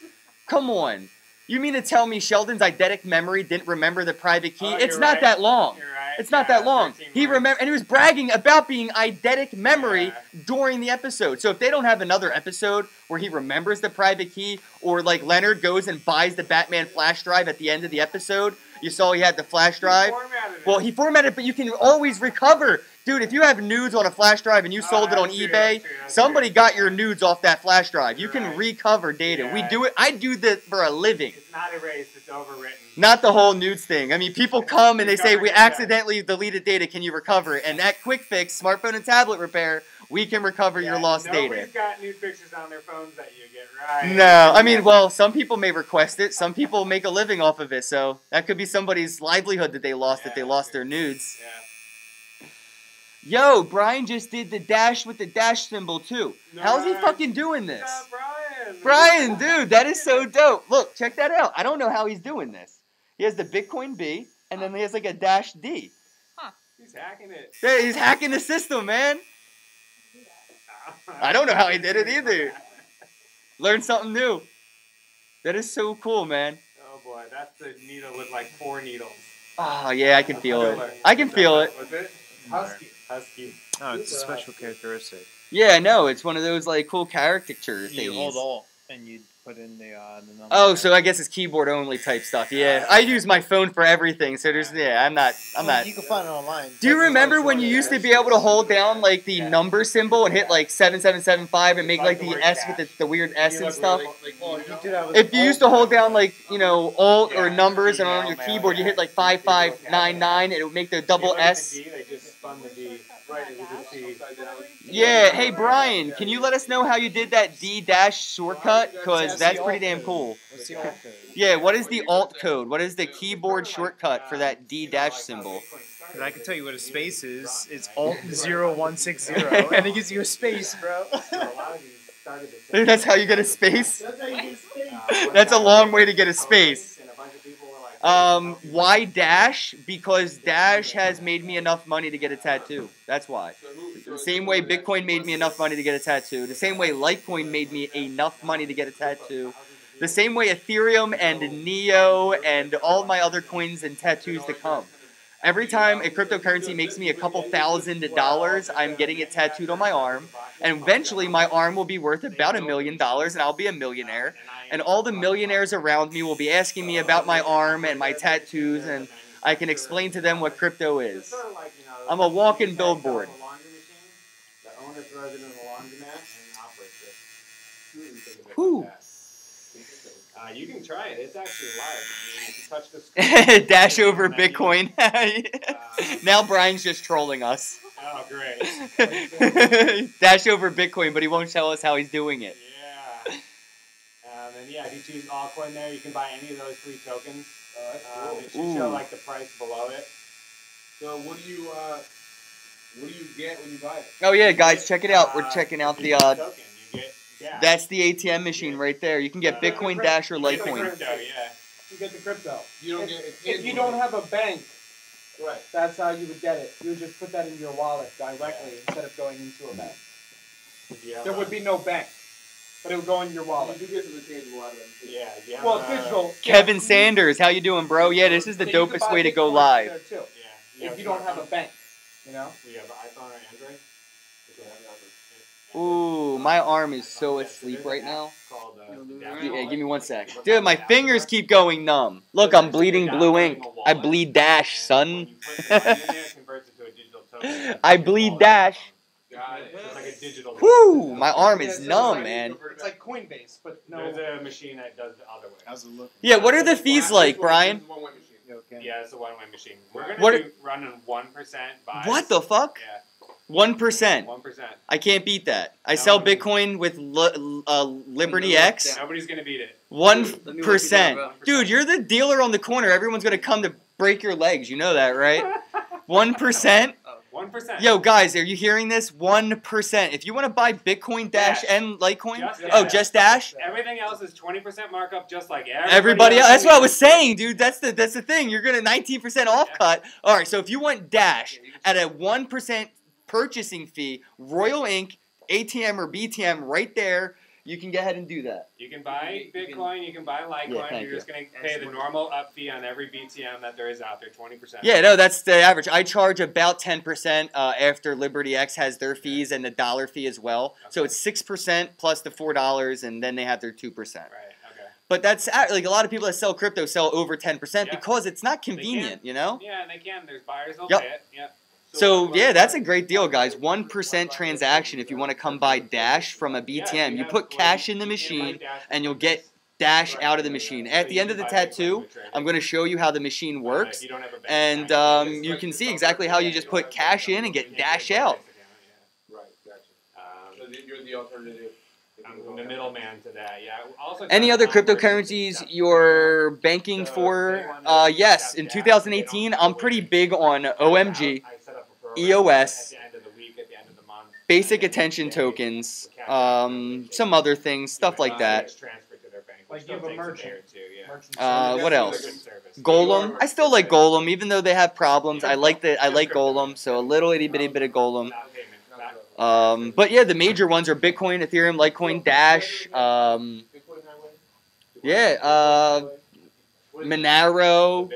Come on. You mean to tell me Sheldon's eidetic memory didn't remember the private key? It's not that long.
You're right.
It's not that long. He remember, and he was bragging about being eidetic memory
Yeah.
during the episode. So if they don't have another episode where he remembers the private key, or like Leonard goes and buys the Batman flash drive at the end of the episode, you saw he had the flash drive. Well, he formatted it, but you can always recover. Dude, if you have nudes on a flash drive and you sold it on eBay, somebody got your nudes off that flash drive. You can recover data.
Yeah.
We do it. I do this for a living.
It's not erased. It's overwritten.
Not the whole nudes thing. I mean, people come and they say,
Recover
we
data.
accidentally deleted data. Can you recover it? And at Quick Fix, smartphone and tablet repair, we can recover your lost data.
Nobody's got nude pictures on their phones that you get right.
No, I mean, well, some people may request it. Some people make a living off of it. So that could be somebody's livelihood that they lost if they lost their nudes.
Yeah.
Yo, Brian just did the dash with the dash symbol too. How's he fucking doing this?
Brian.
Brian, dude, that is so dope. Look, check that out. I don't know how he's doing this. He has the Bitcoin B, and then he has like a dash D.
He's hacking it.
Yeah, he's hacking the system, man. I don't know how he did it either. Learn something new. That is so cool, man.
Oh boy, that's the needle with like 4 needles.
Oh, yeah, I can feel it. I can feel it.
Was it?
Husky.
Husky.
No, it's a special characteristic.
Yeah, no, it's one of those like cool caricatures they
You
use.
hold alt and you put in the number.
Oh, so I guess it's keyboard only type stuff. Yeah, I use my phone for everything. So there's I'm not.
You can find it online.
Do you remember when you used to be able to hold down like the number symbol and hit like 7775 and make like the S with the weird S and stuff? If you used to hold down like Alt or numbers and on your keyboard you hit like 5599, it would make the double S.
They just spun the D. Right, as you can see.
Yeah. Hey Brian, can you let us know how you did that D dash shortcut? Cause that's pretty damn cool.
What's the alt code?
Yeah. What is the Alt code? What is the keyboard shortcut for that D dash symbol?
And I can tell you what a space is. It's Alt 0160, and it gives you a space, bro.
That's how you get a space? That's a long way to get a space. Why dash? Because dash has made me enough money to get a tattoo. That's why. The same way Bitcoin made me enough money to get a tattoo. The same way Litecoin made me enough money to get a tattoo. The same way Ethereum and Neo and all my other coins and tattoos to come. Every time a cryptocurrency makes me a couple $1,000s, I'm getting it tattooed on my arm. And eventually my arm will be worth about $1 million and I'll be a millionaire. And all the millionaires around me will be asking me about my arm and my tattoos, and I can explain to them what crypto is. I'm a walking billboard.
The owner throws it in the laundromat and operates it.
Whew.
You can try it. It's actually live. I mean, if you touch the screen,
Dash over Bitcoin. Now Brian's just trolling us.
Oh, great.
Dash over Bitcoin, but he won't tell us how he's doing it.
Yeah. And yeah, if you choose altcoin there, you can buy any of those free tokens. It should show like the price below it.
So what do you get when you buy it?
Oh yeah, guys, check it out. We're checking out the
token. You get gas.
That's the ATM machine right there. You can get Bitcoin, Dash, or Litecoin.
Crypto, yeah.
You get the crypto.
You don't get
If you don't have a bank,
right.
that's how you would get it. You would just put that in your wallet directly instead of going into a bank. There would be no bank, but it would go in your wallet.
You do get some tangible out of them.
Yeah. Yeah.
Well, digital.
Kevin Sanders, how you doing, bro? Yeah, this is the
So you could
dopest
buy
way to go
Bitcoin
live.
there, too,
Yeah.
if you don't have a bank, you know.
We have iPhone or Android.
Ooh, my arm is so asleep right now.
Called,
Yeah, give me 1 sec. Dude, my fingers keep going numb. Look, I'm bleeding blue ink. I bleed Dash, son. I bleed Dash.
It's like a digital.
Whoo, my arm is numb, man.
It's like Coinbase, but no.
There's a machine that does the other way.
How's it look?
Yeah, what are the fees like, Brian?
Yeah, it's a one-way machine. We're
What
gonna do running 1% buys.
What the fuck?
Yeah,
1%.
1%.
I can't beat that. I sell Bitcoin with Liberty X.
Nobody's gonna beat it.
1%. Dude, you're the dealer on the corner. Everyone's gonna come to break your legs. You know that, right? 1%.
1%.
Yo, guys, are you hearing this? 1%. If you want to buy Bitcoin, Dash, and Litecoin, just Dash.
Everything else is 20% markup, just like
Everybody else. That's what I was saying, dude. That's the thing. You're gonna 19% off cut. All right. So if you want Dash at a 1% purchasing fee, Royal Inc. ATM or BTM right there, you can go ahead and do that.
You can buy Bitcoin, you can buy Litecoin.
Yeah,
You're just going to pay the normal up fee on every BTM that there is out there, 20%.
Yeah, no, that's the average. I charge about 10% after Liberty X has their fees and the dollar fee as well.
Okay.
So it's 6% plus the $4, and then they have their 2%.
Right, okay.
But that's like a lot of people that sell crypto sell over 10%
Yeah.
because it's not convenient, you know?
Yeah, and they can. There's buyers that'll
Yep.
pay it. Yep.
So, yeah, that's a great deal, guys. 1% transaction if you want to come buy Dash from a BTM. You put cash in the machine, and you'll get Dash out of the machine. At the end of the tattoo, I'm going to show you how the machine works. And you can see exactly how you just put cash in and get Dash out.
Right, gotcha. So you're the alternative.
I'm the middleman to that, yeah. Also,
Any other cryptocurrencies you're banking for? Yes, in 2018, I'm pretty big on OMG, EOS, basic attention tokens, some other things, stuff like that.
Like you have a merchant.
What else? Golem. I still like Golem, even though they have problems. I like Golem, so a little itty bitty bit of Golem. But yeah, the major ones are Bitcoin, Ethereum, Litecoin, Dash. Monero.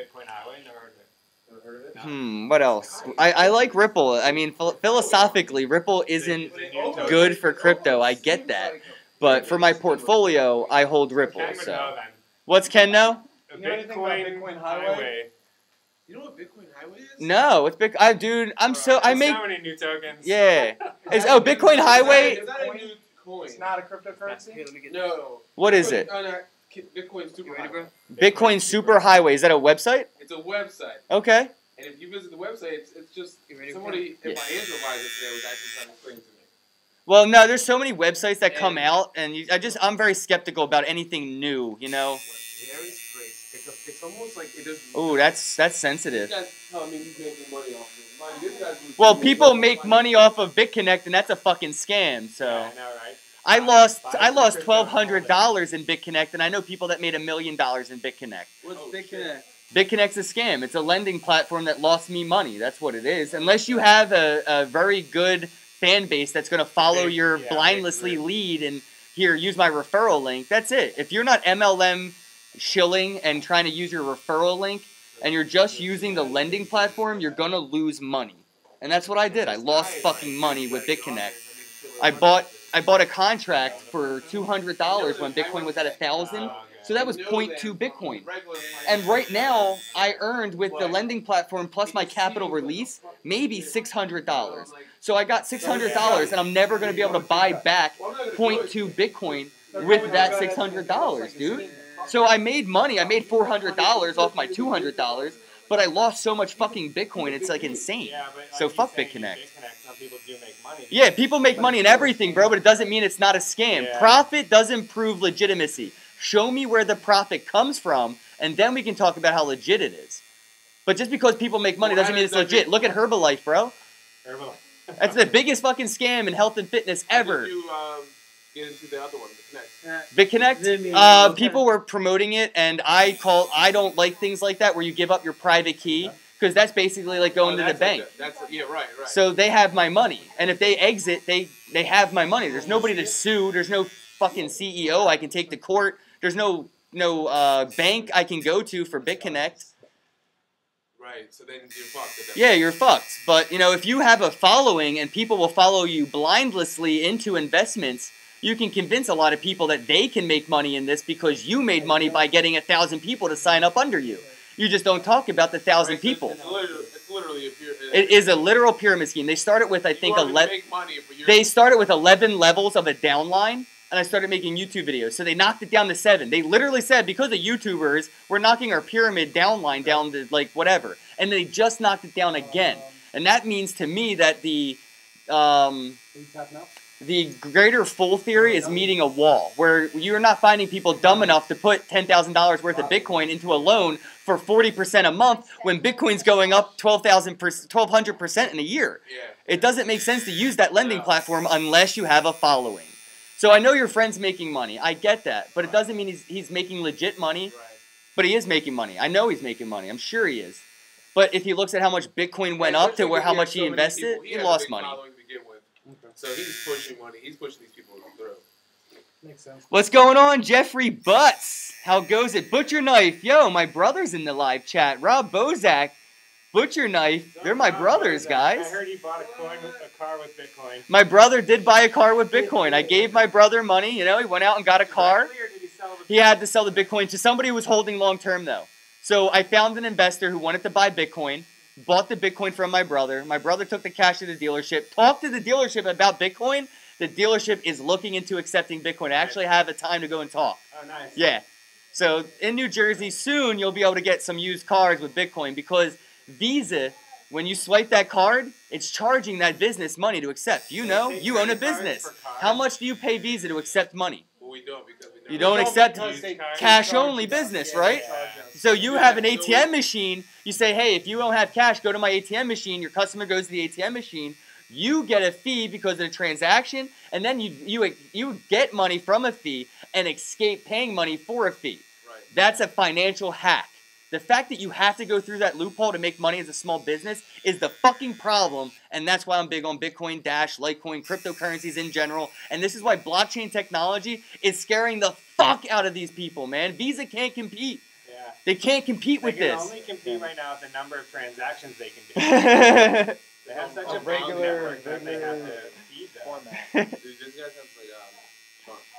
What else? I like Ripple. I mean, philosophically, Ripple isn't good for crypto. I get that. But for my portfolio, I hold Ripple.
Ken would know
So
then.
what's Ken know?
A
You know anything about Bitcoin Highway?
You know what Bitcoin Highway is?
No, it's big. Dude, I
There's
make.
so many new tokens.
Yeah. Bitcoin Highway.
Is that a new coin?
It's not a cryptocurrency?
No.
What is it?
Bitcoin Super Highway.
Bitcoin Super Highway. Is that a website?
It's a website.
Okay.
And if you visit the website, it's just somebody in my Android advisor today was actually trying to explain to me.
Well, no, there's so many websites that come out, and I'm very skeptical about anything new. You know.
Very straight. It's almost like it doesn't.
Ooh, that's sensitive.
This guy's telling me he's making money off of it. Mind, this guy's
Well, people make money off of BitConnect, and that's a fucking scam. So
Yeah, I know, right?
I lost $1,200 in BitConnect, and I know people that made $1 million in BitConnect.
What's BitConnect?
BitConnect's a scam. It's a lending platform that lost me money. That's what it is. Unless you have a very good fan base that's going to follow your blindlessly lead and here, use my referral link. That's it. If you're not MLM shilling and trying to use your referral link and you're just using the lending platform, you're going to lose money. And that's what I did. I lost fucking money with BitConnect. I bought a contract for $200 when Bitcoin was at 1,000. So that was 0.2 Bitcoin. And right now, I earned with the lending platform plus my capital release, maybe $600. So I got $600 and I'm never going to be able to buy back 0.2 Bitcoin with that $600, dude. So I made money. I made $400 off my $200, but I lost so much fucking Bitcoin, it's like insane.
Yeah, but
So
like
fuck
you say,
BitConnect.
Some people do make money.
Yeah, people make money in everything, bro, but it doesn't mean it's not a scam.
Yeah.
Profit doesn't prove legitimacy. Show me where the profit comes from, and then we can talk about how legit it is. But just because people make money doesn't mean it's legit. Look at Herbalife, bro. That's the biggest fucking scam in health and fitness ever.
How did you get into the other one, the Connect?
BitConnect, people were promoting it, and I don't like things like that where you give up your private key, because that's basically like going to the bank.
Yeah, right.
So they have my money, and if they exit, they have my money. There's nobody to sue. There's no fucking CEO I can take to court. There's no bank I can go to for BitConnect.
Right, so then you're fucked.
Yeah, you're fucked. But, if you have a following and people will follow you blindlessly into investments, you can convince a lot of people that they can make money in this because you made money by getting 1,000 people to sign up under you. You just don't talk about the 1,000 people.
It's literally a pyramid.
It is a literal pyramid scheme. They started with, I think, 11.
They
started with 11 levels of a downline. And I started making YouTube videos. So they knocked it down to 7. They literally said, because of YouTubers, we're knocking our pyramid downline down to, like, whatever. And they just knocked it down again. And that means to me that the greater full theory is meeting a wall, where you're not finding people dumb enough to put $10,000 worth of Bitcoin into a loan for 40% a month when Bitcoin's going up 1,200% in a year.
Yeah.
It doesn't make sense to use that lending platform unless you have a following. So I know your friend's making money. I get that. But it doesn't mean he's making legit money.
Right.
But he is making money. I know he's making money. I'm sure he is. But if he looks at how much Bitcoin went up to how much he invested, he lost money.
So he's pushing money. He's pushing these people through.
Makes sense.
What's going on, Jeffrey Butts? How goes it? Butcher Knife. Yo, my brother's in the live chat. Rob Bozak. Butcher Knife. They're my brothers, guys.
I heard he bought a car with Bitcoin.
My brother did buy a car with Bitcoin. I gave my brother money. He went out and got a car. He had to sell the Bitcoin to somebody who was holding long term, though. So I found an investor who wanted to buy Bitcoin, bought the Bitcoin from my brother. My brother took the cash to the dealership, talked to the dealership about Bitcoin. The dealership is looking into accepting Bitcoin. I actually have a time to go and talk.
Oh, nice.
Yeah. So in New Jersey, soon you'll be able to get some used cars with Bitcoin because Visa, when you swipe that card, it's charging that business money to accept. You own a business. How much do you pay Visa to accept money?
Well, we don't because we
You don't accept cash-only business, right? So you have an ATM machine. You say, hey, if you don't have cash, go to my ATM machine. Your customer goes to the ATM machine. You get a fee because of the transaction, and then you get money from a fee and escape paying money for a fee.
Right.
That's a financial hack. The fact that you have to go through that loophole to make money as a small business is the fucking problem, and that's why I'm big on Bitcoin, Dash, Litecoin, cryptocurrencies in general, and this is why blockchain technology is scaring the fuck out of these people, man. Visa can't compete.
Yeah.
They can't compete with
They can
this.
only compete right now with the number of transactions they can do.
Yeah,
They have such
A
a big
regular-
network that they have to feed them.
Format.
Dude, this guy sounds like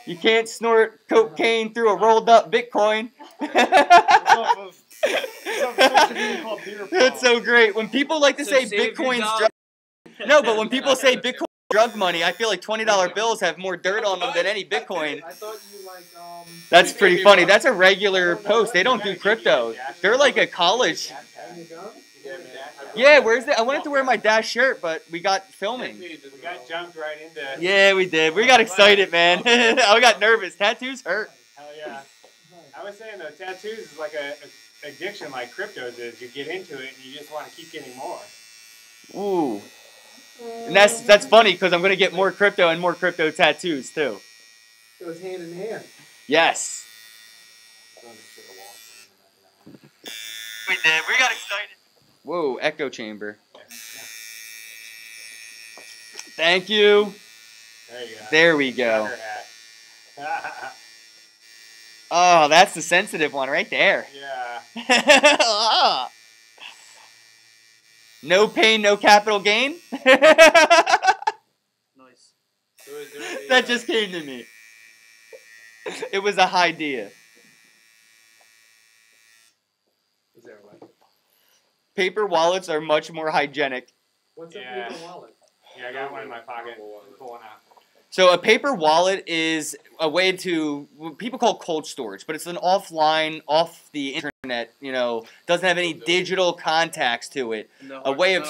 You can't snort cocaine through a rolled up Bitcoin. That's so great. When people like to say Bitcoin's drug, no, but when people say Bitcoin drug money, I feel like $20 bills have more dirt on them than any Bitcoin.
I thought you like
That's pretty funny. That's a regular post. They don't do crypto. They're like a college. Yeah, where's the? I wanted to wear my Dash shirt, but we got filming.
We got jumped right into.
Yeah, we did. We got excited, man. I got nervous. Tattoos hurt.
Hell yeah. I was saying though, tattoos is like a addiction, like cryptos is. You get into it and you just want to keep getting more.
Ooh, and that's funny because I'm gonna get more crypto and more crypto tattoos too.
It goes hand in hand.
Yes. We did. We got excited. Whoa, echo chamber. Thank you.
There you go.
There we go. Oh, that's the sensitive one right there.
Yeah.
No pain, no capital gain.
Nice.
That just came to me. It was a idea.
Is there one?
Paper wallets are much more hygienic.
What's
Yeah.
a paper wallet?
Yeah, I got one in my pocket. Pull one out.
So a paper wallet is a way to, what people call cold storage, but it's an offline, off the internet, you know, doesn't have any digital contacts to it. A way of,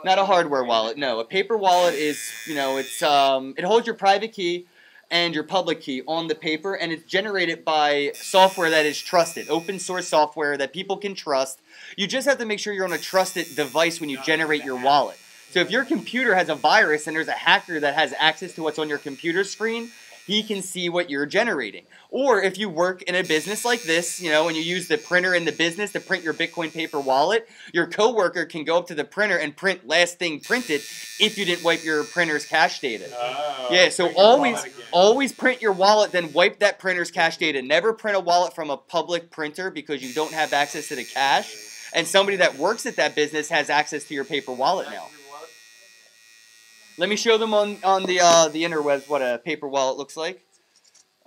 not a hardware wallet, no. A paper wallet is, you know, it's it holds your private key and your public key on the paper, and it's generated by software that is trusted, open source software that people can trust. You just have to make sure you're on a trusted device when you generate your wallet. So if your computer has a virus and there's a hacker that has access to what's on your computer screen, he can see what you're generating. Or if you work in a business like this, you know, and you use the printer in the business to print your Bitcoin paper wallet, your coworker can go up to the printer and print last thing printed if you didn't wipe your printer's cache data.
Oh,
Yeah, so always print your wallet, then wipe that printer's cache data. Never print a wallet from a public printer because you don't have access to the cache. And somebody that works at that business has access to your paper wallet now. Let me show them on the interwebs what a paper wallet looks like.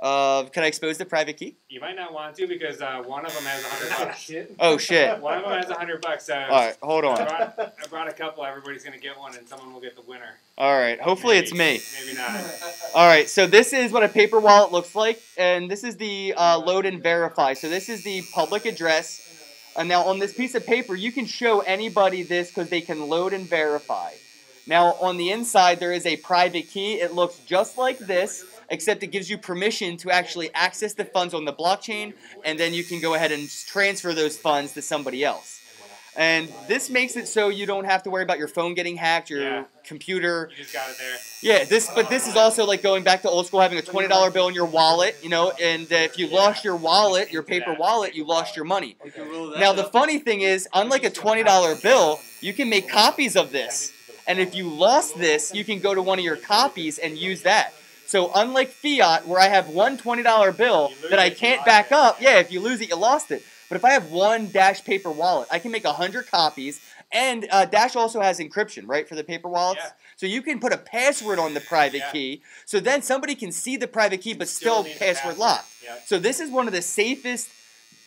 Can I expose the private key?
You might not want to because one of them has $100.
Oh shit!
One of them has $100. So
all right, hold on.
I brought a couple. Everybody's gonna get one, and someone will get the winner.
All right, hopefully it's me.
Maybe not.
All right, so this is what a paper wallet looks like, and this is the load and verify. So this is the public address. And now on this piece of paper, you can show anybody this because they can load and verify. Now on the inside, there is a private key. It looks just like this, except it gives you permission to actually access the funds on the blockchain, and then you can go ahead and transfer those funds to somebody else. And this makes it so you don't have to worry about your phone getting hacked, your computer.
You just got it there.
Yeah, but this is also like going back to old school, having a $20 bill in your wallet, you know, and if you lost your wallet, your paper wallet, you lost your money. Now, the funny thing is, unlike a $20 bill, you can make copies of this. And if you lost this, you can go to one of your copies and use that. So unlike fiat, where I have one $20 bill that I can't back up, yeah, if you lose it, you lost it. But if I have one Dash paper wallet, I can make 100 copies. And Dash also has encryption, right, for the paper wallets?
Yeah.
So you can put a password on the private key. So then somebody can see the private key but still password locked.
Yeah.
So this is one of the safest,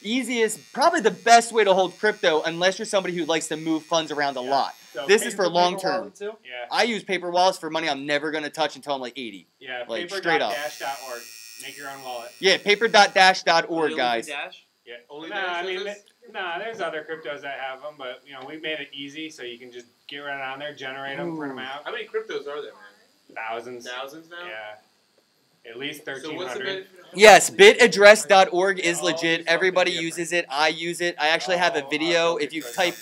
easiest, probably the best way to hold crypto unless you're somebody who likes to move funds around a lot.
So
this is for long term.
Yeah.
I use paper wallets for money I'm never going to touch until I'm like 80.
Yeah,
like straight up.
paper.dash.org. Make your own wallet.
Yeah, paper.dash.org, guys.
Yeah.
Only
Nah,
Dash
I mean,
does this?
there's other cryptos that have them, but you know, we made it easy so you can just get right on there, generate them, print them out.
How many cryptos are there, man?
Thousands.
Thousands now?
Yeah. At least 1,300.
So what's the benefit?
Yes, bitaddress.org is legit. Everybody uses it. I use it. I actually have a video. If you type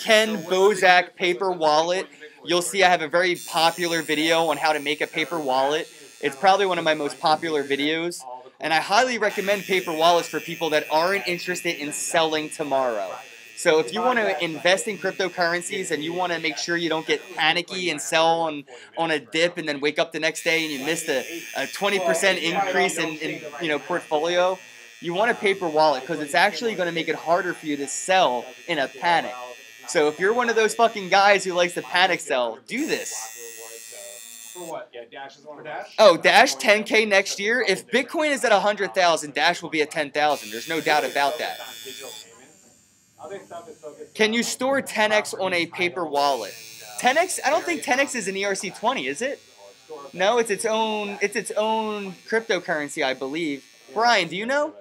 Ken Bozak paper wallet, you'll see I have a very popular video on how to make a paper wallet. It's probably one of my most popular videos. And I highly recommend paper wallets for people that aren't interested in selling tomorrow. So if you want to invest in cryptocurrencies and you want to make sure you don't get panicky and sell on a dip and then wake up the next day and you missed a 20% increase in portfolio, you want a paper wallet because it's actually going to make it harder for you to sell in a panic. So if you're one of those fucking guys who likes to panic sell, do this.
For what?
Yeah, Dash is one of
Dash?
Oh, Dash 10K next year. If Bitcoin is at 100,000, Dash will be at 10,000. There's no doubt about that.
Other stuff is focused
Can
on,
you
like,
store 10x on a paper wallet? 10x? I don't think 10x is an ERC20, is it? No, it's its own cryptocurrency, I believe. Brian, do you know?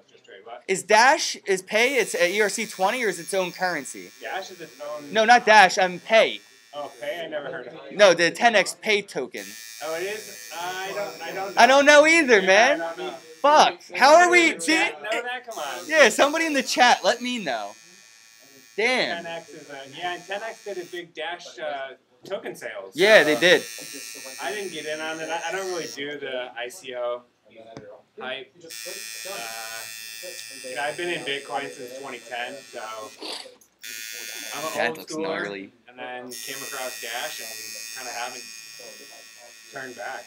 Is Pay its ERC20 or is its own currency?
Dash is its own.
No, not Dash. Pay.
Oh, Pay? I never heard of it.
No, the 10x Pay token.
Oh, it is? I don't know.
I don't know either,
Yeah,
man.
I don't know.
Fuck. How are we?
Know that? Come on.
Yeah, somebody in the chat, let me know. Damn.
10x is and 10x did a big Dash token sales.
Yeah, they did.
I didn't get in on it. I don't really do the ICO hype. I've been in Bitcoin since 2010, so I'm an
That
old
looks
schooler.
gnarly.
And then came across Dash and kind of haven't turned back.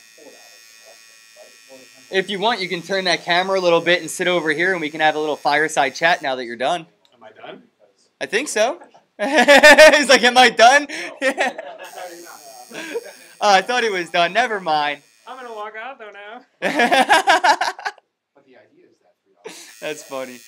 If you want, you can turn that camera a little bit and sit over here and we can have a little fireside chat now that you're done.
Am I done?
I think so. He's like, am I done? Oh, I thought he was done. Never mind.
I'm gonna walk out though now.
That's funny.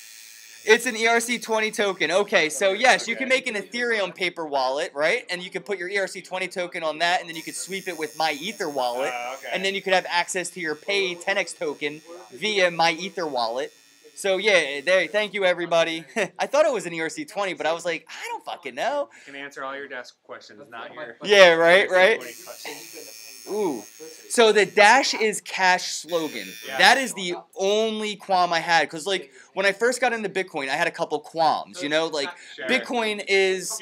It's an ERC20 token. Okay, so yes, you can make an Ethereum paper wallet, right? And you can put your ERC20 token on that, and then you could sweep it with My Ether wallet,
Okay.
and then you could have access to your Pay 10x token via My Ether wallet. So yeah, there. Thank you, everybody. I thought it was an ERC20, but I was like, I don't fucking know.
I can answer all your desk questions, not your.
Yeah, right.
questions.
Ooh. So the Dash is cash slogan.
Yeah.
That is the only qualm I had. Because, like, when I first got into Bitcoin, I had a couple qualms. You know, like,
Sure.
Bitcoin is,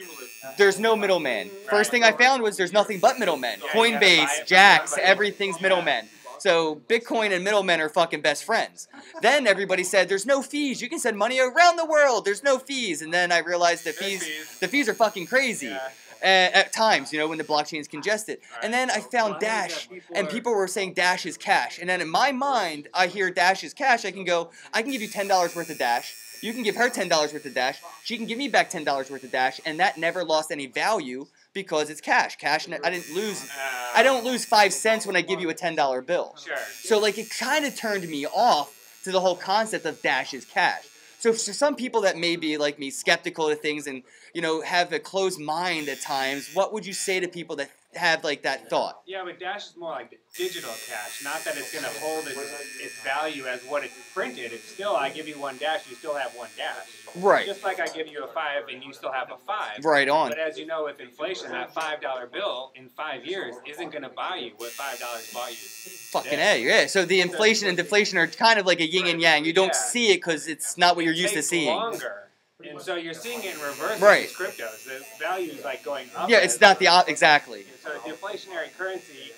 there's no middleman. First thing I found was there's nothing but middlemen.
Yeah, you gotta buy it
Coinbase,
from
Jax,
somebody.
everything's middlemen. So Bitcoin and middlemen are fucking best friends. Then everybody said there's no fees. You can send money around the world. There's no fees. And then I realized that
There's
the fees are fucking crazy.
Yeah.
At times, you know, when the blockchain is congested. And then I found Dash, and people were saying Dash is cash. And then in my mind, I hear Dash is cash. I can go, I can give you $10 worth of Dash. You can give her $10 worth of Dash. She can give me back $10 worth of Dash. And that never lost any value because it's cash. I don't lose 5 cents when I give you a $10 bill.
Sure.
So, like, it kind of turned me off to the whole concept of Dash is cash. So for some people that may be like me, skeptical of things and, you know, have a closed mind at times, what would you say to people that have like that thought?
Yeah, but Dash is more like digital cash. Not that it's going to hold its value as what it's printed. It's still, I give you one Dash, you still have one Dash.
Right.
Just like I give you a 5 and you still have a 5.
Right on.
But as you know, with inflation, that $5 bill in 5 years isn't going to buy you what $5 bought you.
Fucking A, yeah. So the inflation and deflation are kind of like a yin and yang. You don't see it because it's not what you're used to seeing.
Longer. And so you're seeing it in reverse
Right.
with cryptos. The value is like going up.
Yeah, it's not the exactly.
So deflationary currency,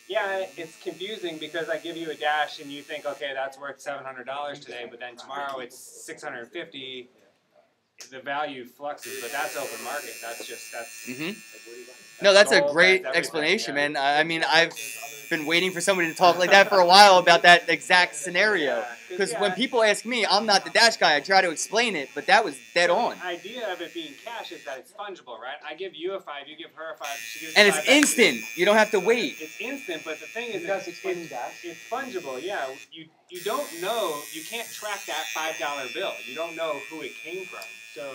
yeah, it's confusing because I give you a Dash and you think, okay, that's worth $700 today, but then tomorrow it's $650. The value fluxes, but that's open market. That's.
No, that's a
gold,
great
that's everything,
explanation,
yeah.
man. I mean, I've been waiting for somebody to talk like that for a while about that exact scenario. Because when people ask me, I'm not the Dash guy. I try to explain it, but that was dead on.
The idea of it being cash is that it's fungible, right? I give you a 5, you give her a 5, she gives
And
you
it's
5 back.
instant. You don't have to wait.
It's instant, but the thing is,
That's explaining Dash.
it's fungible. Yeah, you don't know, you can't track that $5 bill. You don't know who it came from. So.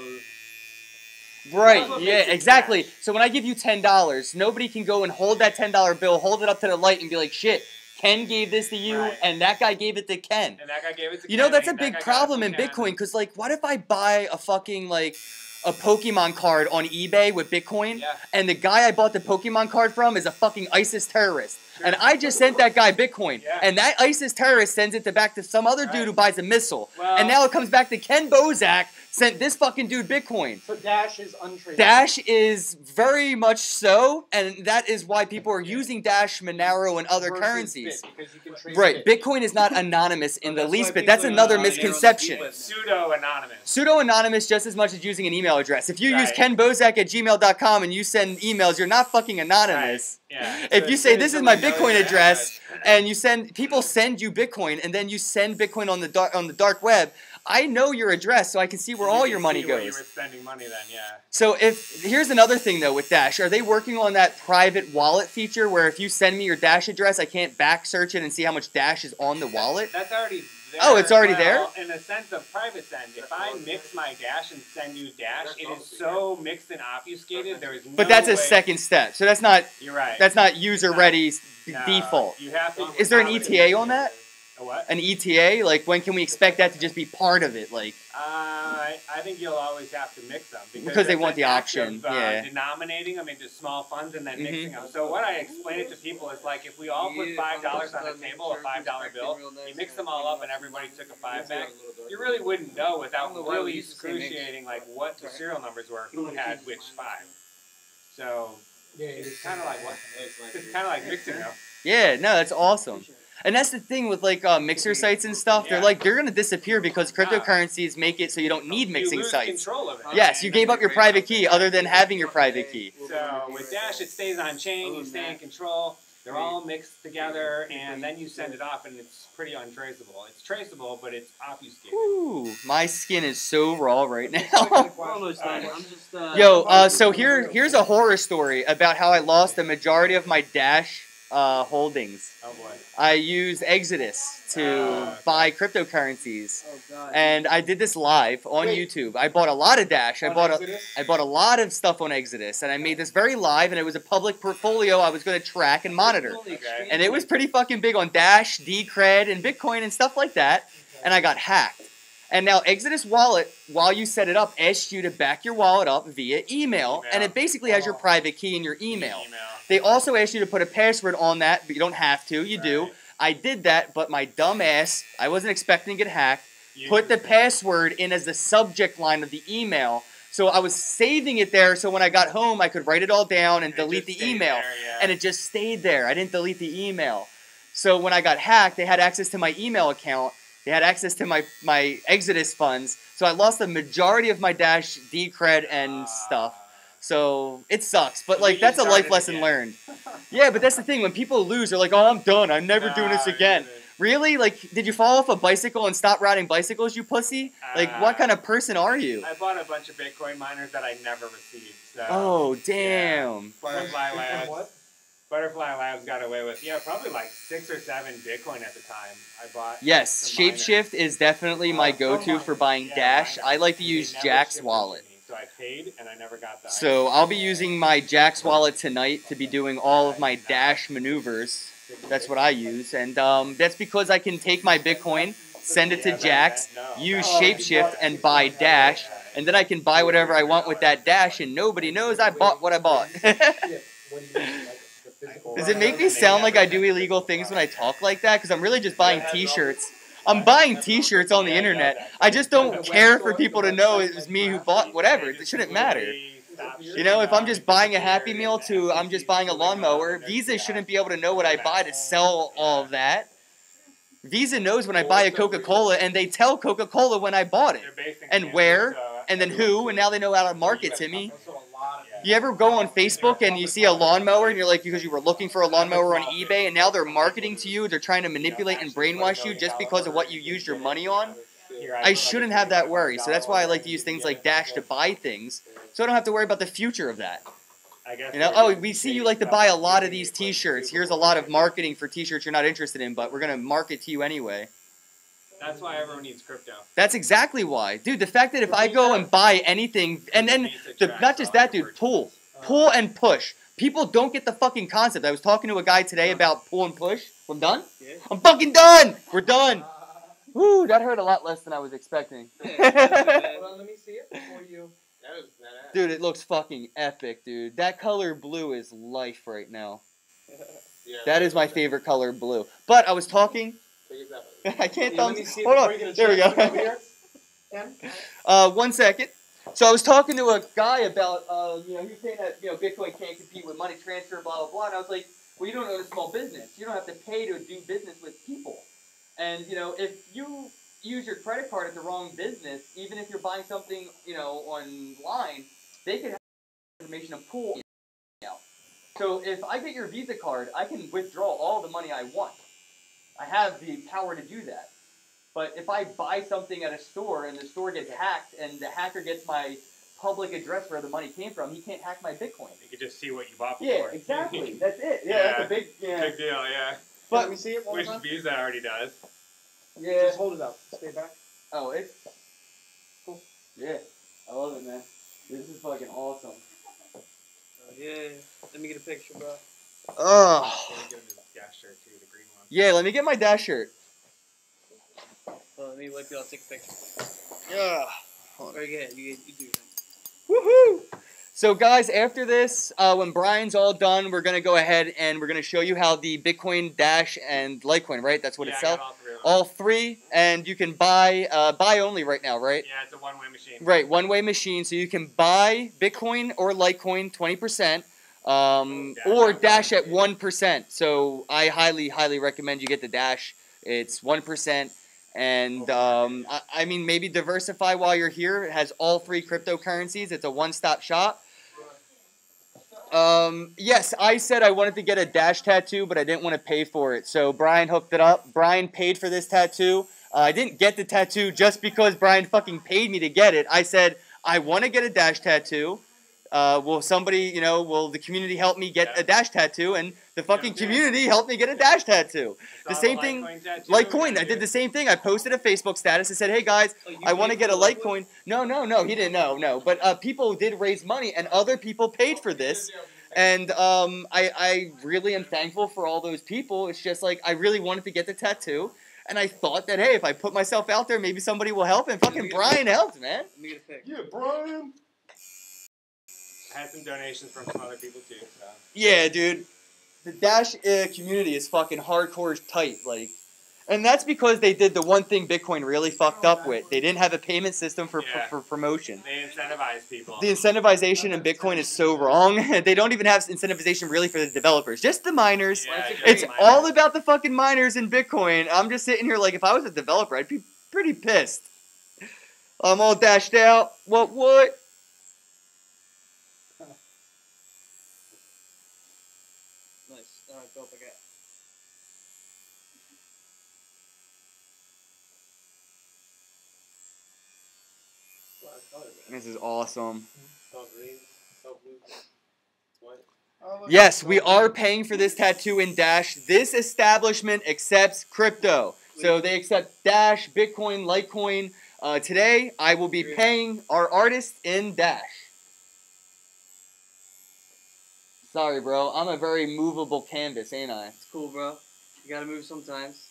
Right,
That's what
yeah,
makes it
exactly.
cash.
So when I give you $10, nobody can go and hold that $10 bill, hold it up to the light and be like, shit, Ken gave this to you,
Right.
and that guy gave it to Ken.
And that guy gave it to
You know,
Ken,
that's a
and that
big
guy got it
problem
from
in
Ken.
Bitcoin, because, like, what if I buy a fucking, like, a Pokemon card on eBay with Bitcoin,
Yeah.
and the guy I bought the Pokemon card from is a fucking ISIS terrorist,
Sure.
and I just sent that guy Bitcoin,
Yeah.
and that ISIS terrorist sends it back to some other dude
Right.
who buys a missile,
Well-
and now it comes back to Ken Bozak sent this fucking dude Bitcoin.
So Dash is untradeable.
Dash is very much so, and that is why people are using Dash, Monero, and other
versus
currencies.
Bit, because you can trace
Right,
Bit.
Bitcoin is not anonymous in the
That's
least
why
bit. That's
people
another
are
misconception.
Pseudo-anonymous.
Pseudo-anonymous just as much as using an email address. If you use
Right.
kennbosak@gmail.com and you send emails, you're not fucking anonymous.
Yeah.
If
So
you
as
say
soon as
this is my
someone knows
Bitcoin
that,
address and you send people send you Bitcoin and then you send Bitcoin on the dark web, I know your address, so I can see where all your money
Where you
goes.
were spending money then, yeah.
So here's another thing though with Dash. Are they working on that private wallet feature where if you send me your Dash address, I can't back search it and see how much Dash is on the wallet?
That's already there.
Oh, it's already there?
In a sense of private send. If I mix my Dash and send you Dash, it is so mixed and obfuscated, there is no
But that's a
way.
second step. So that's not
You're right.
that's not user ready
No,
default.
You have to.
Is there an ETA on that?
A what?
An ETA? Like when can we expect that to just be part of it? Like
I think you'll always have to mix them
because they
it's
want
an
the
act
option.
of,
Yeah.
denominating them into small funds and then mixing them. So what I explain it to people is like if we all put $5 on the table, a $5 bill, you mix them all up and everybody took a 5 back, you really wouldn't know without really excruciating like what the serial numbers were, who had which 5. So it's kind of like what? It's kind of like mixing them.
Yeah, no, that's awesome. And that's the thing with like mixer sites and stuff. They're gonna disappear because cryptocurrencies make it so you don't need mixing
you lose
sites.
Control of it.
Yes, you gave up your private key other than having your private key.
So with Dash, it stays on chain. You stay in control. They're all mixed together, and then you send it off, and it's pretty untraceable. It's traceable, but it's obfuscated.
Ooh, my skin is so raw right now.
Almost done. I'm just,
Yo, so here's a horror story about how I lost the majority of my Dash holdings.
Oh boy.
I used Exodus to buy cryptocurrencies,
oh God.
and I did this live on YouTube. I bought a lot of Dash. I bought a lot of stuff on Exodus, and I made this very live, and it was a public portfolio I was going to track and monitor.
Okay.
And it was pretty fucking big on Dash, Decred, and Bitcoin and stuff like that. And I got hacked. And now Exodus Wallet, while you set it up, asks you to back your wallet up via email, and it basically has your private key in your email. They also ask you to put a password on that, but you don't have to. You do. I did that, but my dumb ass, I wasn't expecting to get hacked, put the password in as the subject line of the email. So I was saving it there so when I got home, I could write it all down and delete the email. And it just stayed there. I didn't delete the email. So when I got hacked, they had access to my email account. They had access to my Exodus funds. So I lost the majority of my Dash, Decred, and stuff. So it sucks, but like that's a life lesson learned. Yeah, but that's the thing. When people lose, they're like, "Oh, I'm done. I'm never doing this again." Really? Like, did you fall off a bicycle and stop riding bicycles, you pussy? Like, what kind of person are you?
I bought a bunch of Bitcoin miners that I never received. So,
oh, damn.
Yeah. Butterfly Labs got away with, probably like 6 or 7 Bitcoin at the time. I bought.
Yes, Shapeshift is definitely my go-to for buying Dash. I like to use Jack's wallet.
So I paid and I never got that.
So I'll be using my Jack's wallet tonight to be doing all of my Dash maneuvers. That's what I use, and that's because I can take my Bitcoin, send it to Jack's, use Shapeshift, and buy Dash, and then I can buy whatever I want with that Dash, and nobody knows I bought what I bought. Does it make me sound like I do illegal things when I talk like that? Because I'm really just buying T-shirts. I'm buying T-shirts on the internet. I just don't care for people to know it was me who bought whatever. It shouldn't matter. You know, if I'm just buying a Happy Meal to I'm just buying a lawnmower, Visa shouldn't be able to know what I buy to sell all of that. Visa knows when I buy a Coca-Cola, and they tell Coca-Cola when I bought it, and where, and then who, and now they know how to market to me. You ever go on Facebook and you see a lawnmower and you're like, because you were looking for a lawnmower on eBay and now they're marketing to you, they're trying to manipulate and brainwash you just because of what you used your money on? I shouldn't have that worry. So that's why I like to use things like Dash to buy things, so I don't have to worry about the future of that. You know, oh, we see you like to buy a lot of these T-shirts. Here's a lot of marketing for T-shirts you're not interested in, but we're going to market to you anyway.
That's why everyone needs crypto.
That's exactly why. Dude, the fact that if I go and buy anything, and then, not just that, dude, pull and push. People don't get the fucking concept. I was talking to a guy today about pull and push. I'm done? I'm fucking done! We're done! Woo, that hurt a lot less than I was expecting.
Well, let me see it before you...
Dude, it looks fucking epic, dude. That color blue is life right now. That is my favorite color, blue. But I was talking... I can't tell. Hold on. There we go. 1 second. So I was talking to a guy about, he was saying that, Bitcoin can't compete with money transfer, blah, blah, blah. And I was like, well, you don't own a small business. You don't have to pay to do business with people. And, if you use your credit card at the wrong business, even if you're buying something, online, they can have information and pull out. So if I get your Visa card, I can withdraw all the money I want. I have the power to do that. But if I buy something at a store and the store gets hacked and the hacker gets my public address where the money came from, he can't hack my Bitcoin.
You could just see what you bought
Yeah,
before.
exactly. That's it. Yeah, that's a big,
Big deal, yeah.
But
let me see it one
Which
more time.
Visa already does.
Yeah.
Just hold it up. Stay back.
Oh, it's cool. Yeah, I love it, man. This is fucking awesome.
Oh, yeah. Let me get a picture, bro.
Oh.
Get him his gas shirt too, the green one.
Yeah, let me get my dash shirt.
Well, let me wipe you. I'll take a picture.
Yeah.
Or go ahead. You do that.
Woohoo! So guys, after this, when Brian's all done, we're gonna go ahead and we're gonna show you how the Bitcoin Dash and Litecoin, right? That's what
Yeah,
it's
I
sells.
got all three of them.
All three, and you can buy only right now, right?
Yeah, it's a one-way machine.
Right, one-way machine, so you can buy Bitcoin or Litecoin 20%, or Dash at 1%. So I highly recommend you get the Dash. It's 1%. And I mean, maybe diversify while you're here. It has all three cryptocurrencies. It's a one-stop shop. Yes, I said I wanted to get a Dash tattoo, but I didn't want to pay for it. So Brian hooked it up. Brian paid for this tattoo. I didn't get the tattoo just because Brian fucking paid me to get it. I said, I want to get a Dash tattoo. Will somebody, will the community help me get a Dash tattoo? And the fucking community helped me get a Dash tattoo. The same thing, Litecoin. I did the same thing. I posted a Facebook status and said, hey guys, I want to get a Litecoin. No, he didn't know, no. But people did raise money and other people paid for this. And I really am thankful for all those people. It's just like, I really wanted to get the tattoo. And I thought that, hey, if I put myself out there, maybe somebody will help. And fucking Brian helped, man.
Let me get a pic.
Yeah, Brian.
I had some donations from some other people too. So.
Yeah, dude. The Dash community is fucking hardcore tight, like, and that's because they did the one thing Bitcoin really fucked up with. They didn't have a payment system for promotion.
They incentivize people.
The incentivization in Bitcoin is so wrong. They don't even have incentivization really for the developers, just the miners.
Yeah,
It's all about the fucking miners in Bitcoin. I'm just sitting here like, if I was a developer, I'd be pretty pissed. I'm all dashed out. What?
Nice. All right, go up again.
This is awesome.
All green, all blue, white.
Yes, we are paying for this tattoo in Dash. This establishment accepts crypto. So they accept Dash, Bitcoin, Litecoin. Today, I will be paying our artist in Dash. Sorry, bro. I'm a very movable canvas, ain't I?
It's cool, bro. You gotta move sometimes.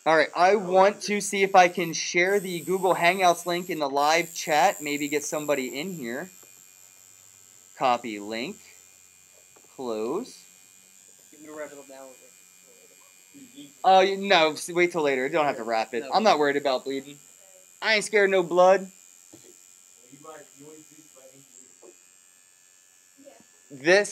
All right, I want to see if I can share the Google Hangouts link in the live chat. Maybe get somebody in here. Copy link. Close.
You can wrap it up now.
Oh, no, wait till later. You don't have to wrap it. I'm not worried about bleeding. I ain't scared of no blood.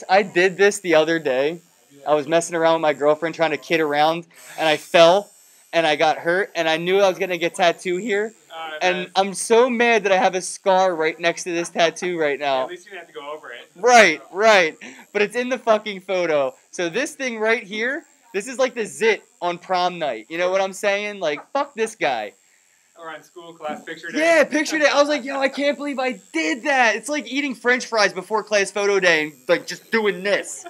I did this the other day. I was messing around with my girlfriend trying to kid around, and I fell, and I got hurt, and I knew I was going to get tattooed here. And I'm so mad that I have a scar right next to this tattoo right now.
At least you didn't have to go over it.
Right. But it's in the fucking photo. So this thing right here, this is like the zit on prom night. You know what I'm saying? Like, fuck this guy.
Or on school class picture day.
Yeah, picture day. I was like, yo, I can't believe I did that. It's like eating French fries before class photo day and like just doing this.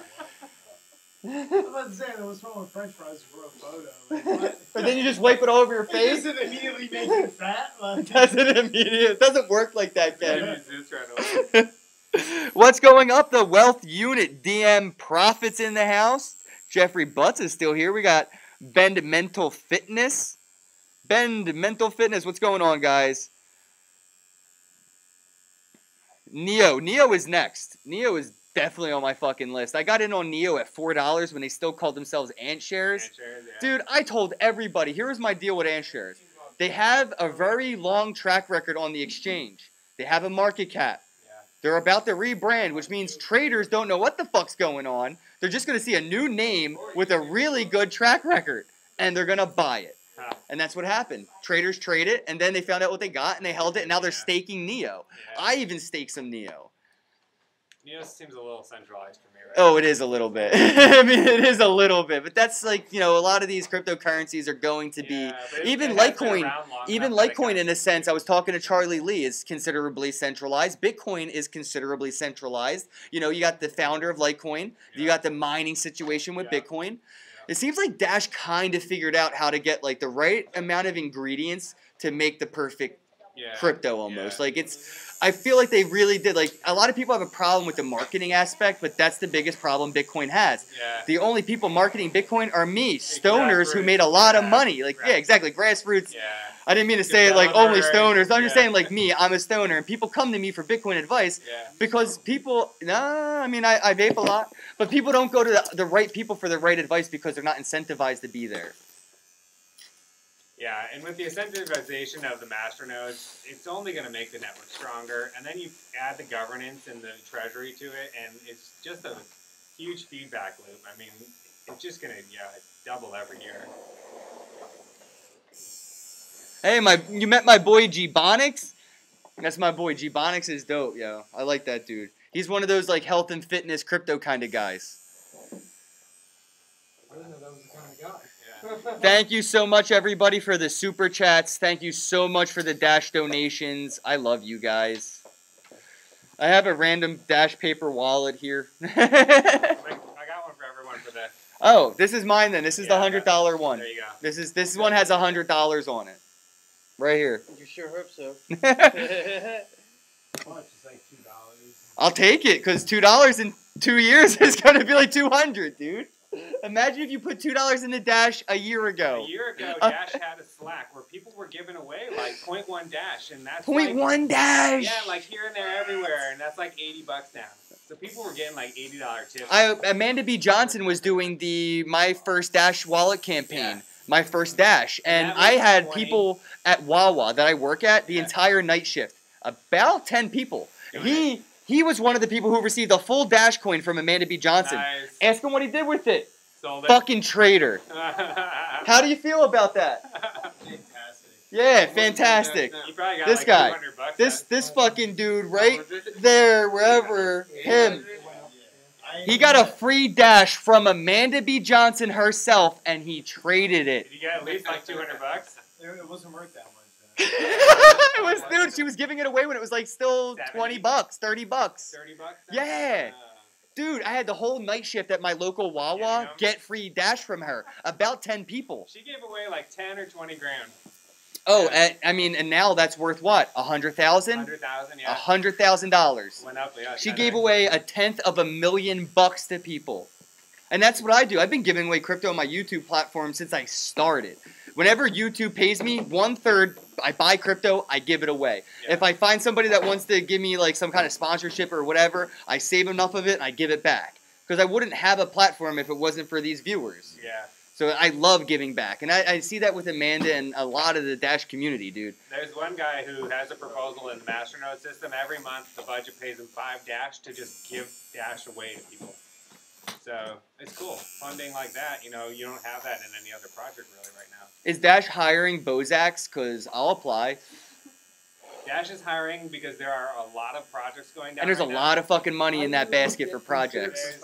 I was about to say, what's wrong with French fries for a photo? Like, what?
And then you just wipe it all over your face.
Does it immediately make you fat? Like,
It doesn't work like that, Ken.
Maybe it's right away.
What's going up? The Wealth Unit DM Profits in the house. Jeffrey Butts is still here. We got Bend Mental Fitness. What's going on, guys? Neo is next. Neo is definitely on my fucking list. I got in on Neo at $4 when they still called themselves Ant Shares. Dude, I told everybody, here was my deal with Ant Shares. They have a very long track record on the exchange. They have a market cap. They're about to rebrand, which means traders don't know what the fuck's going on. They're just going to see a new name with a really good track record, and they're going to buy it. And that's what happened. Traders trade it, and then they found out what they got, and they held it, and now they're staking Neo. I even staked some Neo.
Neos seems a little centralized for me, right?
Oh, it is a little bit. I mean, it is a little bit, but that's like, you know, a lot of these cryptocurrencies are going to be, even Litecoin, in a sense, I was talking to Charlie Lee, is considerably centralized. Bitcoin is considerably centralized. You know, you got the founder of Litecoin, you got the mining situation with Bitcoin. It seems like Dash kind of figured out how to get like the right amount of ingredients to make the perfect crypto almost. Like I feel like they really did. Like a lot of people have a problem with the marketing aspect, but that's the biggest problem Bitcoin has. The only people marketing Bitcoin are me, stoners who made a lot of money. Like exactly, grassroots. I didn't mean to say like only stoners. I'm just saying like me, I'm a stoner, and people come to me for Bitcoin advice because people. I mean I vape a lot, but people don't go to the right people for the right advice because they're not incentivized to be there.
Yeah, and with the incentivization of the masternodes, it's only going to make the network stronger. And then you add the governance and the treasury to it, and it's just a huge feedback loop. I mean, it's just going to double every year.
Hey, you met my boy G-Bonix? That's my boy. G-Bonix is dope, yo. I like that dude. He's one of those like health and fitness crypto kind of guys.
I didn't know that was the kind of guy.
Thank you so much, everybody, for the super chats. Thank you so much for the Dash donations. I love you guys. I have a random Dash paper wallet here.
I got one for everyone for that.
Oh, this is mine then. This is the $100 one.
There you go.
This one has $100 on it. Right here.
You sure hope so.
I'll take it, because $2 in 2 years is going to be like $200, dude. Imagine if you put $2 in the Dash a year ago.
A year ago, Dash had a Slack where people were giving away like 0.1 Dash, and that's
0.1 Dash.
Yeah, like here and there, everywhere, and that's like $80 now. So people were getting like $80 tips.
Amanda B. Johnson was doing the My First Dash wallet campaign. My First Dash, and I had people at Wawa that I work at the entire night shift, about 10 people. He was one of the people who received a full Dash coin from Amanda B. Johnson.
Nice.
Ask him what he did with it.
Sold it.
Fucking traitor. How do you feel about that?
Fantastic.
Yeah, fantastic.
You probably got
This
like
guy.
$200
This fucking dude right there, wherever, him. He got a free Dash from Amanda B. Johnson herself, and he traded it.
Did you get at least like $200?
It wasn't worth that much.
It was, dude. She was giving it away when it was like still 20 bucks, 30 bucks.
30 bucks?
Yeah. Dude, I had the whole night shift at my local Wawa get free Dash from her. About 10 people.
She gave away like 10 or 20 grand.
Oh, I mean, and now that's worth what? $100,000?
$100,000, yeah.
$100,000.
Went up, yeah.
She gave away $1/10,000,000 to people. And that's what I do. I've been giving away crypto on my YouTube platform since I started. Whenever YouTube pays me, 1/3, I buy crypto, I give it away. Yeah. If I find somebody that wants to give me like some kind of sponsorship or whatever, I save enough of it and I give it back. Because I wouldn't have a platform if it wasn't for these viewers.
Yeah.
So I love giving back. And I see that with Amanda and a lot of the Dash community, dude.
There's one guy who has a proposal in the Masternode system. Every month, the budget pays him 5 Dash to just give Dash away to people. So it's cool. Funding like that, you know, you don't have that in any other project really right now.
Is Dash hiring Bozaks? Because I'll apply.
Dash is hiring because there are a lot of projects going down.
And there's a lot of fucking money in that basket for projects.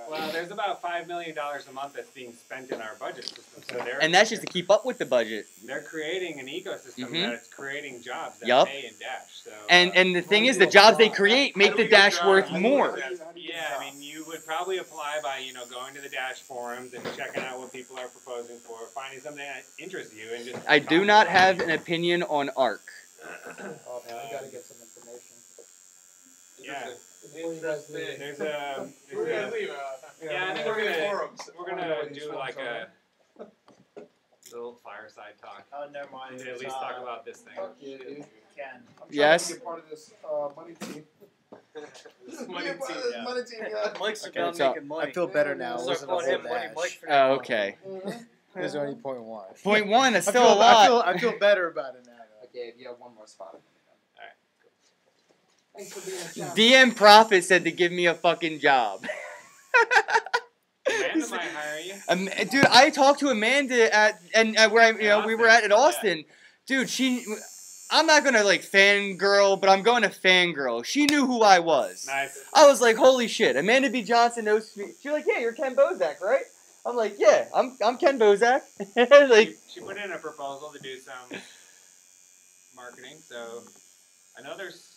Well, there's about $5 million a month that's being spent in our budget system. So
and that's just to keep up with the budget.
They're creating an ecosystem that's creating jobs that pay in Dash. So,
and the thing is, the jobs they create make the Dash worth more.
Yeah, I mean, you would probably apply by, you know, going to the Dash forums and checking out what people are proposing for, finding something that interests you, and just.
I do not have an opinion on ARC.
Oh man, I gotta get some information.
Yeah.
Interesting.
There's a.
We're gonna leave.
Yeah, I think we're gonna do like a little fireside talk.
Oh, never mind.
At least talk about this thing.
Fuck yeah, dude.
Ken.
I'm trying
Yes?
to be a part of this money team.
Money team, yeah.
Mike's
Okay,
about
so
making money.
I feel better now. It
Start
wasn't
calling
a
him
whole
Money
dash.
Mike for
Oh, okay.
There's only 0.1.
0.1, that's still a lot.
I feel better about it now.
Okay, you have one more spot.
Alright.
Thanks for being a champ.
DM Profit said to give me a fucking job.
Amanda might hire you.
Dude, I talked to Amanda at where we were at Austin. Dude, I'm not gonna like fangirl, but I'm going to fangirl. She knew who I was.
Nice.
I was like, holy shit, Amanda B. Johnson knows me. She's like, yeah, you're Ken Bozak, right? I'm like, yeah, I'm Ken Bozak. Like,
she put in a proposal to do some marketing, so I know there's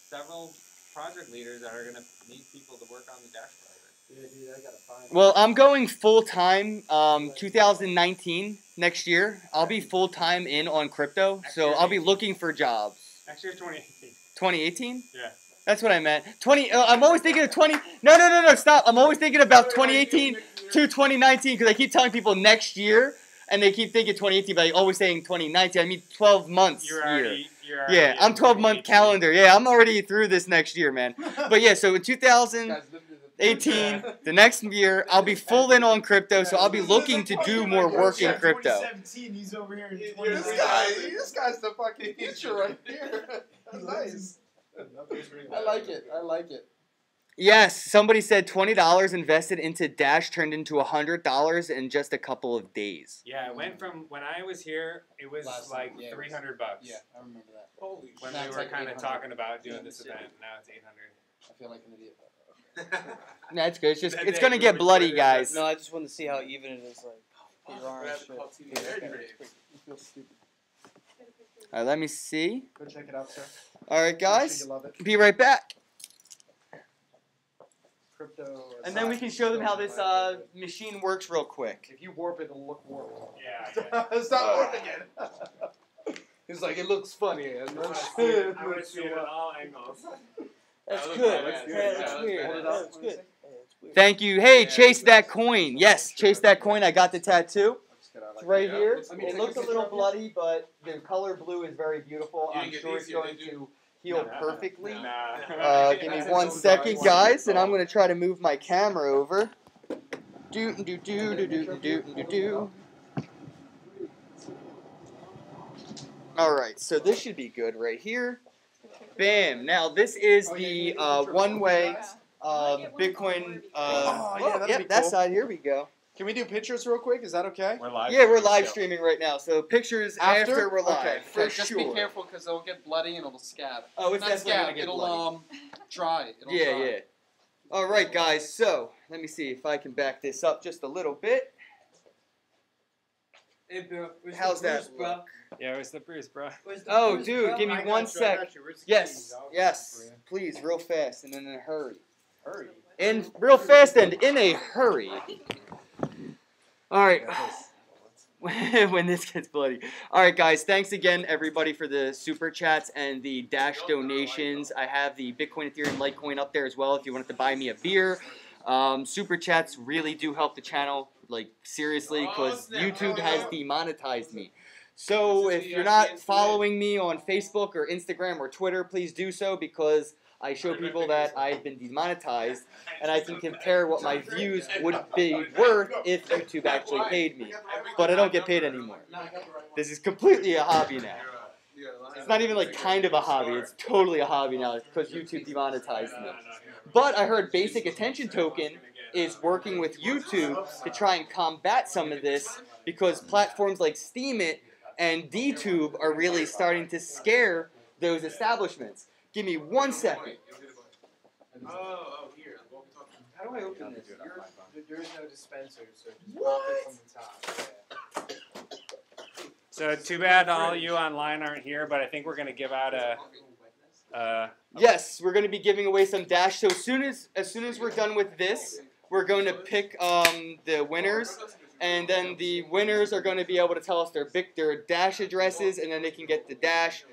several project leaders that are gonna need people to work on the Dash project.
Yeah, dude, I gotta find.
well, I'm going full time. 2019 next year, I'll be full time in on crypto, so I'll be looking for jobs.
Next year's 2018.
2018?
Yeah.
That's what I meant. 20. I'm always thinking of 20. No. Stop. I'm always thinking about 2018 to 2019 because I keep telling people next year, and they keep thinking 2018, but I always saying 2019. I mean 12 months.
You're already
Yeah, I'm 12-month calendar. Yeah, I'm already through this next year, man. But yeah, so in 2018, the next year, I'll be full in on crypto, so I'll be looking to do more work in crypto.
2017, he's over here in
This
2017.
guy's the fucking teacher right here. Nice.
I like it. I like it.
Yes, somebody said $20 invested into Dash turned into $100 in just a couple of days.
Yeah, it went from when I was here, it was like $300.
Yeah, I remember that.
Holy
When
Now
we
it's
were
like
kind of
800.
talking about doing this event, now it's 800.
I feel like an idiot.
No, it's good. It's gonna get bloody, guys.
No, I just wanted to see how even it is. Like, your arms.
You feel stupid.
All right, let me see.
Go check it out, sir.
All right,
Make sure
guys,
you love it.
be right back.
Crypto.
And then we can show them how this machine works real quick.
If you warp it, it'll look warped.
Yeah.
Stop warping it.
He's like, it looks funny.
I want to see it at all angles.
That's
That
good.
looks badass.
Yeah,
That
that's
looks
weird.
badass.
That's good.
Thank you. Hey,
Yeah,
chase
that's-
that coin. Yes, chase that coin. I got the tattoo. It's right
Yeah.
here.
Let me
It
take
looks
a
a little
picture.
bloody, but the color blue is very beautiful.
You
I'm
didn't get
sure
these
it's
yet,
going
did you?
to heal perfectly.
Nah.
Give me 1 second, guys, and I'm going to try to move my camera over. Do. All right, so this should be good right here. Bam. Now, this is the one-way Bitcoin.
Oh, yeah, that'd
yep,
be
that
cool.
side. Here we go.
Can we do pictures real quick? Is that okay?
We're live.
Yeah, we're live streaming right now, so pictures after we're live.
Okay,
For
just
sure.
be careful because it'll get bloody and it'll scab.
Oh, it's
Not
definitely gonna
scab.
get
It'll
bloody.
dry. It'll
Yeah,
dry.
yeah. All right, guys. So let me see if I can back this up just a little bit.
Hey, bro. Where's
How's
the
that
Bruce, bro?
Yeah, it's the Bruce, bro.
Where's the
Oh,
Bruce,
dude,
bro?
give me
I got
1
you, I
sec.
got you. Where's the
Yes,
keys? I'll get
yes.
them for you.
Please, real fast and in a hurry.
Hurry.
In real fast and in a hurry. All right. When this gets bloody. All right, guys. Thanks again, everybody, for the super chats and the Dash donations. I have the Bitcoin, Ethereum, Litecoin up there as well if you wanted to buy me a beer. Super chats really do help the channel, like seriously, because YouTube has demonetized me. So if you're not following me on Facebook or Instagram or Twitter, please do so because I show people that I've been demonetized and I can compare what my views would be worth if YouTube actually paid me. But I don't get paid anymore. This is completely a hobby now. It's not even like kind of a hobby, it's totally a hobby now because YouTube demonetized me. But I heard Basic Attention Token is working with YouTube to try and combat some of this because platforms like Steemit and DTube are really starting to scare those establishments. Give me 1 second.
Oh, here.
How do I open this?
There is no dispenser, so just pop it from the top. Yeah.
So too bad all you online aren't here, but I think we're gonna give out a
Yes, we're going to be giving away some Dash. So as soon as we're done with this, we're going to pick the winners, and then the winners are going to be able to tell us their Dash addresses, and then they can get the Dash.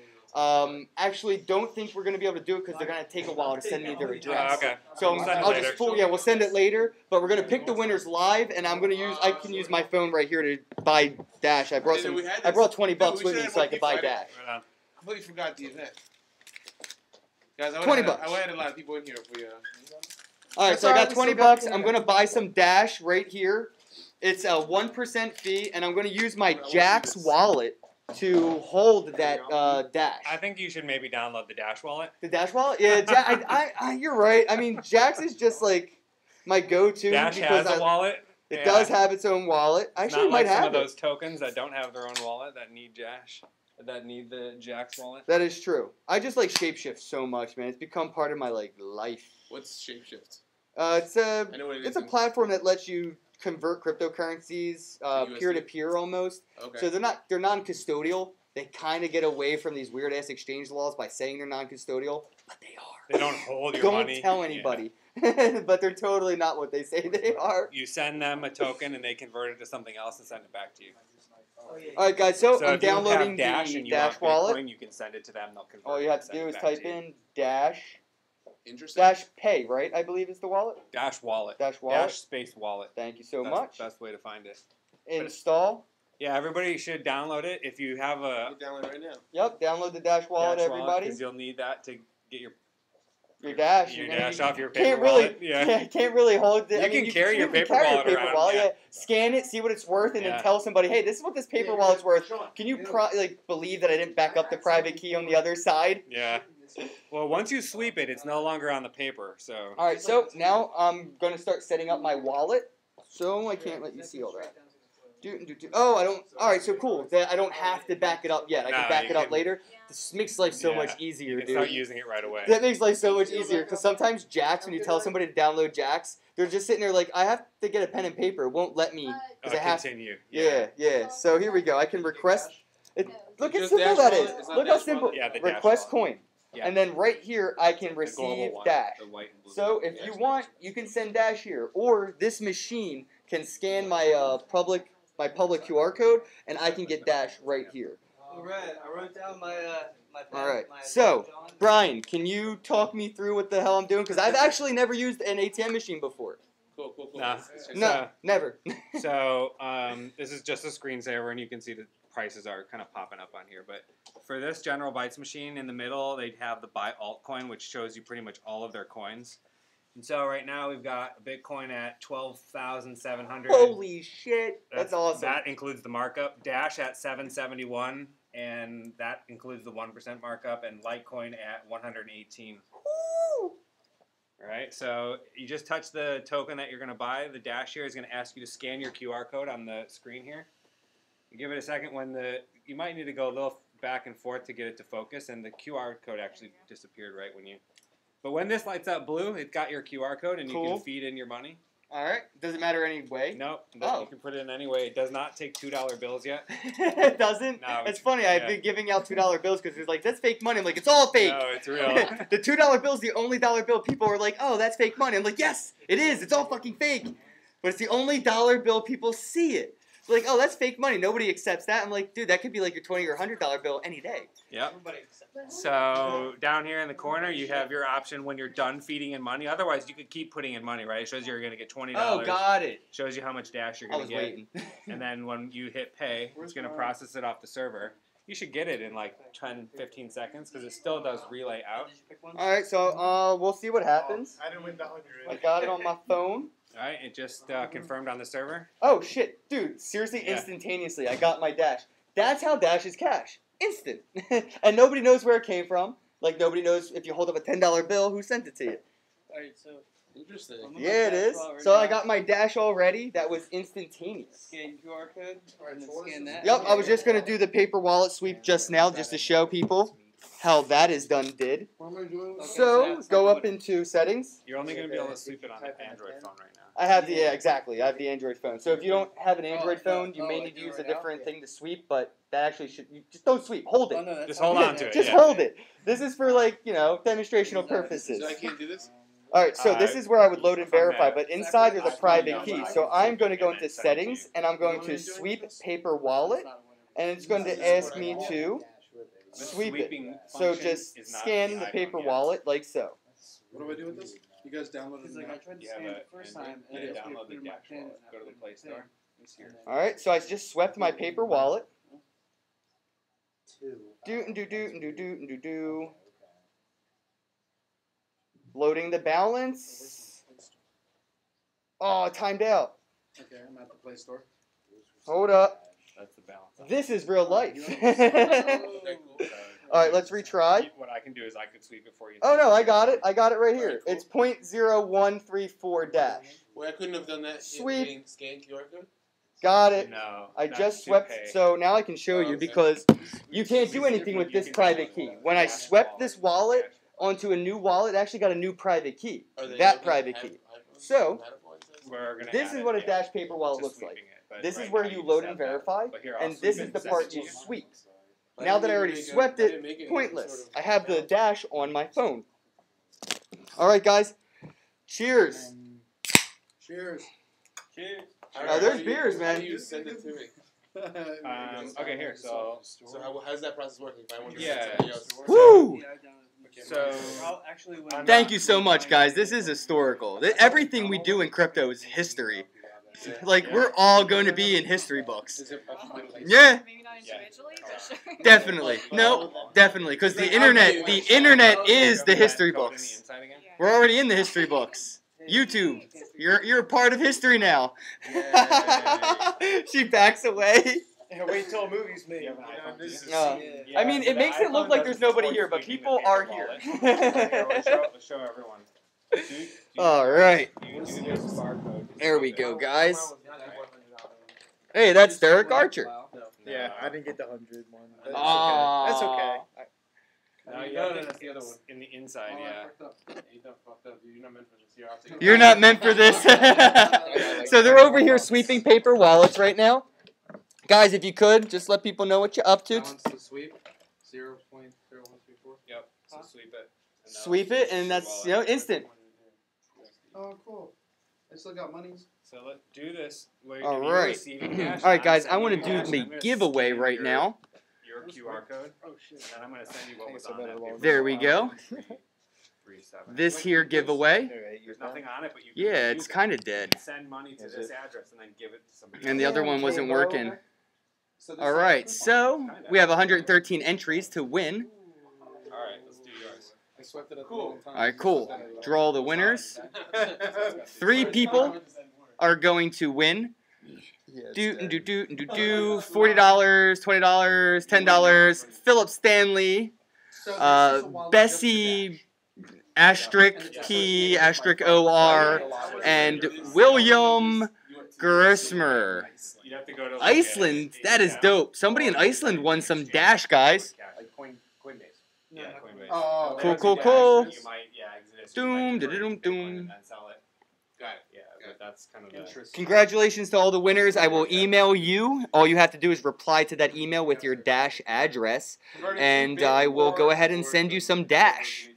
Actually, don't think we're going to be able to do it because they're going to take a while to send me their address.
okay.
So
We'll send it
I'll
later.
just we'll send it later. But we're going to pick the winners live, and I can use my phone right here to buy Dash. I brought $20 with me so I could buy Dash.
Right on.
I completely forgot the event. Guys, I
$20.
had a lot of people in here for you.
All right,
That's
so I
all
got
right, we still
$20.
got the
I'm gonna buy some Dash right here. It's a 1% fee, and I'm gonna use my Jax wallet to hold that Dash.
I think you should maybe download the Dash wallet.
The Dash wallet? Yeah, you're right. I mean, Jax is just like my go-to
Dash
because
has a wallet.
it
Yeah.
does have its own wallet. I
It's
actually
not like
might
some
have
of
it.
those tokens that don't have their own wallet that need Dash.
that need the Jack's wallet.
That is true. I just like Shapeshift so much, man. It's become part of my like life.
What's Shapeshift?
It's a
I know what it
it's
is.
a platform that lets you convert cryptocurrencies peer to peer almost.
Okay.
So they're non-custodial. They kind of get away from these weird ass exchange laws by saying they're non-custodial, but they are.
They don't hold your
Don't
money.
Don't tell anybody. Yeah. But they're totally not what they say they are.
You send them a token and they convert it to something else and send it back to you.
All right, guys. So I'm
if you
downloading
have Dash
the
and you
Dash
want
wallet.
Bitcoin, you can send it to them. They'll convert
All you
it
have
and
to
send
do
it
is
back
type
to you.
in Dash
Interesting.
Dash Pay, right? I believe is the wallet.
Dash wallet.
Dash wallet.
Dash space wallet.
Thank you so
That's
much.
the best way to find it.
Install.
Yeah, everybody should download it if you have a
Download it right now.
Yep, download the Dash wallet, everybody.
because you'll need that to get your
Dash.
dash off your paper
Can't really,
wallet. Yeah.
can't really hold it.
You can carry your paper wallet around,
Yeah.
yeah.
Scan it, see what it's worth, and
Yeah.
then tell somebody, hey, this is what this paper wallet's worth. Can you believe that I didn't back up the private key on the other side?
Yeah. Well, once you sweep it, it's no longer on the paper. So.
All right, so now I'm going to start setting up my wallet. So I can't let you see all that. Oh, I don't. All right, so cool. I don't have to back it up yet. I can back it up later. This makes life so much easier,
You can
dude.
start using it right away.
That makes life so much easier because sometimes Jax, when you tell somebody to download Jax, they're just sitting there like, I have to get a pen and paper. It won't let me because I have to.
Continue.
Yeah. So here we go. I can request. Look how
Just
simple
Dash
that
wallet?
is.
It's not
Look how
Dash
simple.
wallet?
Yeah, the Dash
Request
wallet.
coin.
Yeah.
And then right here, I can
The
receive
global one,
Dash.
the white and blue.
So if you want, you can send Dash here, or this machine can scan my public QR code, and I can get Dash right here.
All right, I wrote down my
All right. So Brian, can you talk me through what the hell I'm doing? Because I've actually never used an ATM machine before.
Cool.
Nah.
No, never.
So this is just a screensaver, and you can see the prices are kind of popping up on here. But for this General Bytes machine, in the middle, they'd have the buy altcoin, which shows you pretty much all of their coins. And so right now we've got a Bitcoin at 12,700.
Holy shit, that's awesome.
That includes the markup. Dash at 771, and that includes the 1% markup, and Litecoin at 118.
Woo!
All right, so you just touch the token that you're going to buy. The Dash here is going to ask you to scan your QR code on the screen here. You give it a second. You might need to go a little back and forth to get it to focus, and the QR code actually disappeared right when you. But when this lights up blue, it got your QR code, and you can feed in your money.
All right. Does it matter any way?
Nope.
Oh.
You can put it in any way. It does not take $2 bills yet.
It doesn't?
No.
It's funny. I've been giving out $2 bills because it's like, that's fake money. I'm like, it's all fake.
No, it's real.
The $2 bill is the only dollar bill people are like, oh, that's fake money. I'm like, yes, it is. It's all fucking fake. But it's the only dollar bill people see it. They're like, oh, that's fake money. Nobody accepts that. I'm like, dude, that could be like your $20 or $100 bill any day.
Yep. So down here in the corner, you have your option when you're done feeding in money. Otherwise, you could keep putting in money, right? It shows you're going to get $20.
Oh, got it.
Shows you how much Dash you're
I
going to
was
get.
waiting.
And then when you hit pay, it's going to process it off the server. You should get it in like 10, 15 seconds because it still does relay out.
All right, so we'll see what happens.
I didn't win the 100.
I got it on my phone.
All right, it just confirmed on the server.
Oh, shit. Dude, seriously, instantaneously, I got my Dash. That's how Dash is cash. Instant. And nobody knows where it came from. Like, nobody knows if you hold up a $10 bill, who sent it to you.
Alright, so.
Interesting.
Yeah, it is. So I got my Dash already. That was instantaneous.
Scan QR code, and then scan that.
Yep, I was just going to do the paper wallet sweep just now just to show people how that is done did.
What am I doing?
So, go up into settings.
You're only going to be able to sweep it on an Android phone right now.
I have exactly. I have the Android phone. So if you don't have an Android phone, you may need to use a different thing to sweep, but that actually just don't sweep. Hold it.
Just hold on to it.
Just hold it. This is for demonstrational purposes.
So I can't do this?
All right, so this is where I would load and verify, but inside there's a private key. So I'm going to go into settings, and I'm going to sweep paper wallet, and it's going to ask me to sweep it. So just scan the paper wallet like so.
What do I do with this? You guys downloaded
Because
it
like
now?
I tried to scan it the first time, and it
download the
put in my
Dash
pin,
wallet.
and I
Go to the
put
Play
in
Store. It's here.
All right, so I just swept my paper wallet. Do. Loading the balance. Oh, it timed out.
Okay, I'm at the Play Store.
Hold up.
That's the balance.
This is real life.
Okay, cool.
All right, let's retry.
What I can do is I could sweep it for you.
Oh no, I got it. I got it right here. It's 0.0134 dash.
Wait, I couldn't have done that.
Sweep.
Scan QR code?
Got it.
No.
I
that's
just
to
swept,
pay.
so now I can show you because you can't do anything with this private key. When I swept this wallet onto a new wallet, it actually got a new private key. That private key. So,
We're gonna
this
add
is
it,
what a
yeah,
Dash Paper wallet
to
looks
sweeping
like.
it, but
This is
right
where
now
you
just
load
have
and
that.
verify,
But here, I'll
and
sweep
this
it
is the
and
part
send
you
it to
sweep.
I
Now
didn't
that I
even
already
make a-
swept
I
it,
didn't make it into
pointless.
sort of
I have the
account.
Dash on my phone. Alright guys, cheers.
Cheers.
Cheers.
Oh, there's beers,
How
man.
do you send it to me?
Okay, here, so
How does that process work? If I want to
Yeah.
send somebody else?
Woo!
Yeah, I've done it.
So
I'll actually when
Thank you so much, guys. This is historical. Everything we do in crypto is history. Like, we're all going to be in history books.
Is it
Yeah,
Maybe not individually, but sure.
definitely. No, definitely. Because the internet is the history
Code in the
books.
inside again?
We're already in the history books. YouTube, you're a part of history now. She backs away.
Yeah, wait till a movie's made.
You have an iPhone, do you?
I mean, it makes it look like there's nobody here, but people are here.
Let's show everyone.
All right.
You do this barcode.
There we go, guys. Hey, that's Derek Archer.
Yeah, I didn't get the 100 one. That's
Aw.
okay. That's okay.
No, you
No,
have
no,
to-
that's the other one.
In the inside,
Oh, I
yeah.
fucked up. You done fucked up, dude. You're not meant for this. Here, I'll take it.
You're not meant for this. So they're over here sweeping paper wallets right now. Guys, if you could, just let people know what you're up to.
That one's the sweep. 0.0134.
Yep. So sweep it. And that'll
Sweep it, and that's, you know, instant.
Oh, cool. I still got monies.
So let's do this.
All right. All right, guys, I want to do the giveaway right now.
Your QR code.
Oh shit.
And then I'm going to send you what was
Thanks,
on
I
that.
better log
There we go.
337.
This here giveaway.
There's nothing on it, but you can
Yeah,
use
it's
it.
kind of
You
dead.
can send money to
Is
this
it?
address and then give it to somebody.
And the
else.
other one wasn't working.
So this
All
is-
right, so we have 113 entries to win.
All right, let's do yours.
I swept it at the
Cool.
wrong time.
All right, cool. Draw the winners. 3 people are going to win. Do $40, $20, $10. Philip Stanley,
So this is a wallet
Bessie, asterisk P, asterisk OR, and William Gersmer.
You'd have to go to like
Iceland, that is dope. Somebody in Iceland won some Dash, guys.
Like Coinbase. Yeah, Coinbase.
Oh,
Cool,
There's
cool,
a Dash
cool.
that You might, yeah, exist.
Doom,
You might
da-da-doom,
convert it to Bitcoin
doom.
and then sell it.
Got it.
Yeah, but that's kind of the.
Interesting.
Congratulations to all the winners. I will email you. All you have to do is reply to that email with your Dash address, and I will go ahead and send you some Dash.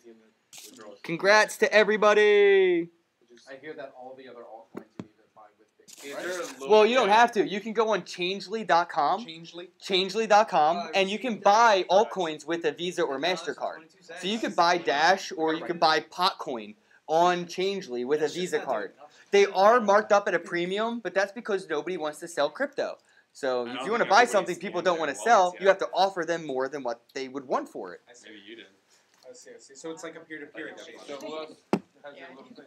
Congrats to everybody.
I hear that all the other altcoins you need to buy with
Is
Bitcoin.
there a low
Well, you don't have to. You can go on Changely.com,
Changely?
Changely.com, and you can buy altcoins with a Visa or MasterCard. So you could buy Dash or you could buy Potcoin on Changely with a Visa card. They are marked up at a premium, but that's because nobody wants to sell crypto. So if you want to buy something people don't want to sell, you have to offer them more than what they would want for it.
Maybe you did.
I see. So it's like a peer-to-peer exchange.
So who else has
Yeah.
their little thing?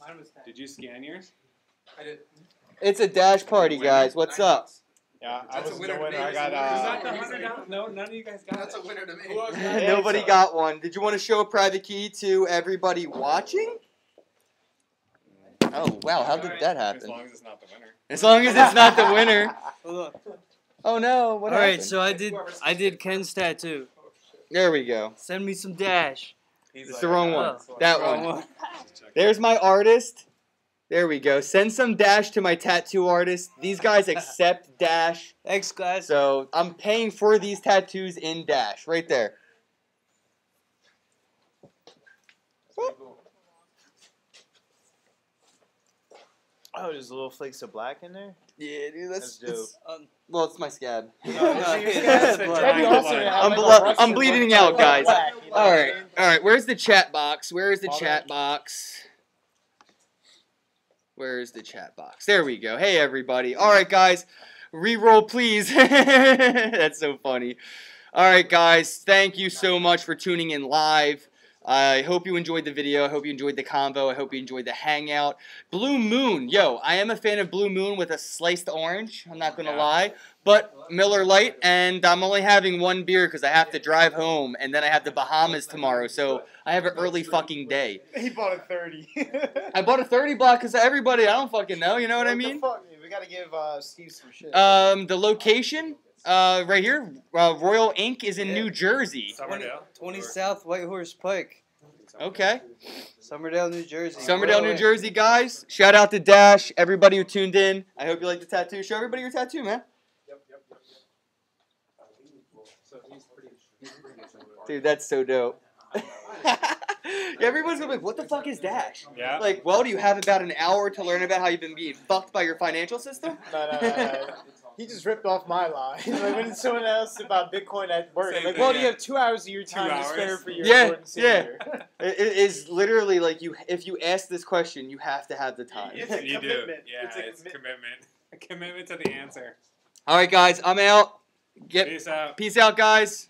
Mine was that.
Did you scan yours?
I did.
It's a Dash party, guys. What's up?
Yeah,
That's a winner to me.
I got
Is that the
$100? No, none of you guys got
That's
it.
a winner to me.
Who else
Nobody got one. Did you want to show a private key to everybody watching? Oh, wow. How did that
As
happen?
long as it's not the winner.
As long as it's not the winner.
Hold on.
Oh, no. What
All right,
happened?
so I did Ken's tattoo.
There we go.
Send me some Dash.
It's the wrong one.
Oh.
That
Wrong
one. There's my artist. There we go. Send some Dash to my tattoo artist. These guys accept Dash.
Thanks, guys.
So I'm paying for these tattoos in Dash. Right there.
Oh, there's little flakes of black in there?
Yeah, dude.
That's dope.
Well, it's my scab.
No,
I'm bleeding out, guys. All right. Where's the chat box? Where's the chat box? Where's the chat box? There we go. Hey, everybody. All right, guys. Reroll, please. That's so funny. All right, guys. Thank you so much for tuning in live. I hope you enjoyed the video. I hope you enjoyed the convo. I hope you enjoyed the hangout. Blue Moon. Yo, I am a fan of Blue Moon with a sliced orange. I'm not going to lie. But Miller Lite, and I'm only having one beer because I have to drive home, and then I have the Bahamas tomorrow, so I have an early fucking day.
He bought a 30.
I bought a 30 block because everybody, I don't fucking know, you know what I mean?
We gotta give Steve some shit.
The location, right here, Royal Ink is in New Jersey.
20 South White Horse Pike.
Okay.
Somerdale, New Jersey.
Somerdale, New Jersey, guys. Shout out to Dash, everybody who tuned in. I hope you like the tattoo. Show everybody your tattoo, man. Dude, that's so dope. Everyone's gonna be like, what the fuck is Dash?
Yeah.
Like, well, do you have about an hour to learn about how you've been being fucked by your financial system?
No. He just ripped off my line. Like when someone else about Bitcoin at work, I'm like,
Same
well,
thing,
you have 2 hours of your time to
hours?
spare for your
Yeah,
important senior.
It is literally like if you ask this question, you have to have the time.
It's a
You do.
commitment.
Yeah, it's commitment. A commitment to the answer.
All right, guys, I'm out.
Peace out.
Peace out, guys.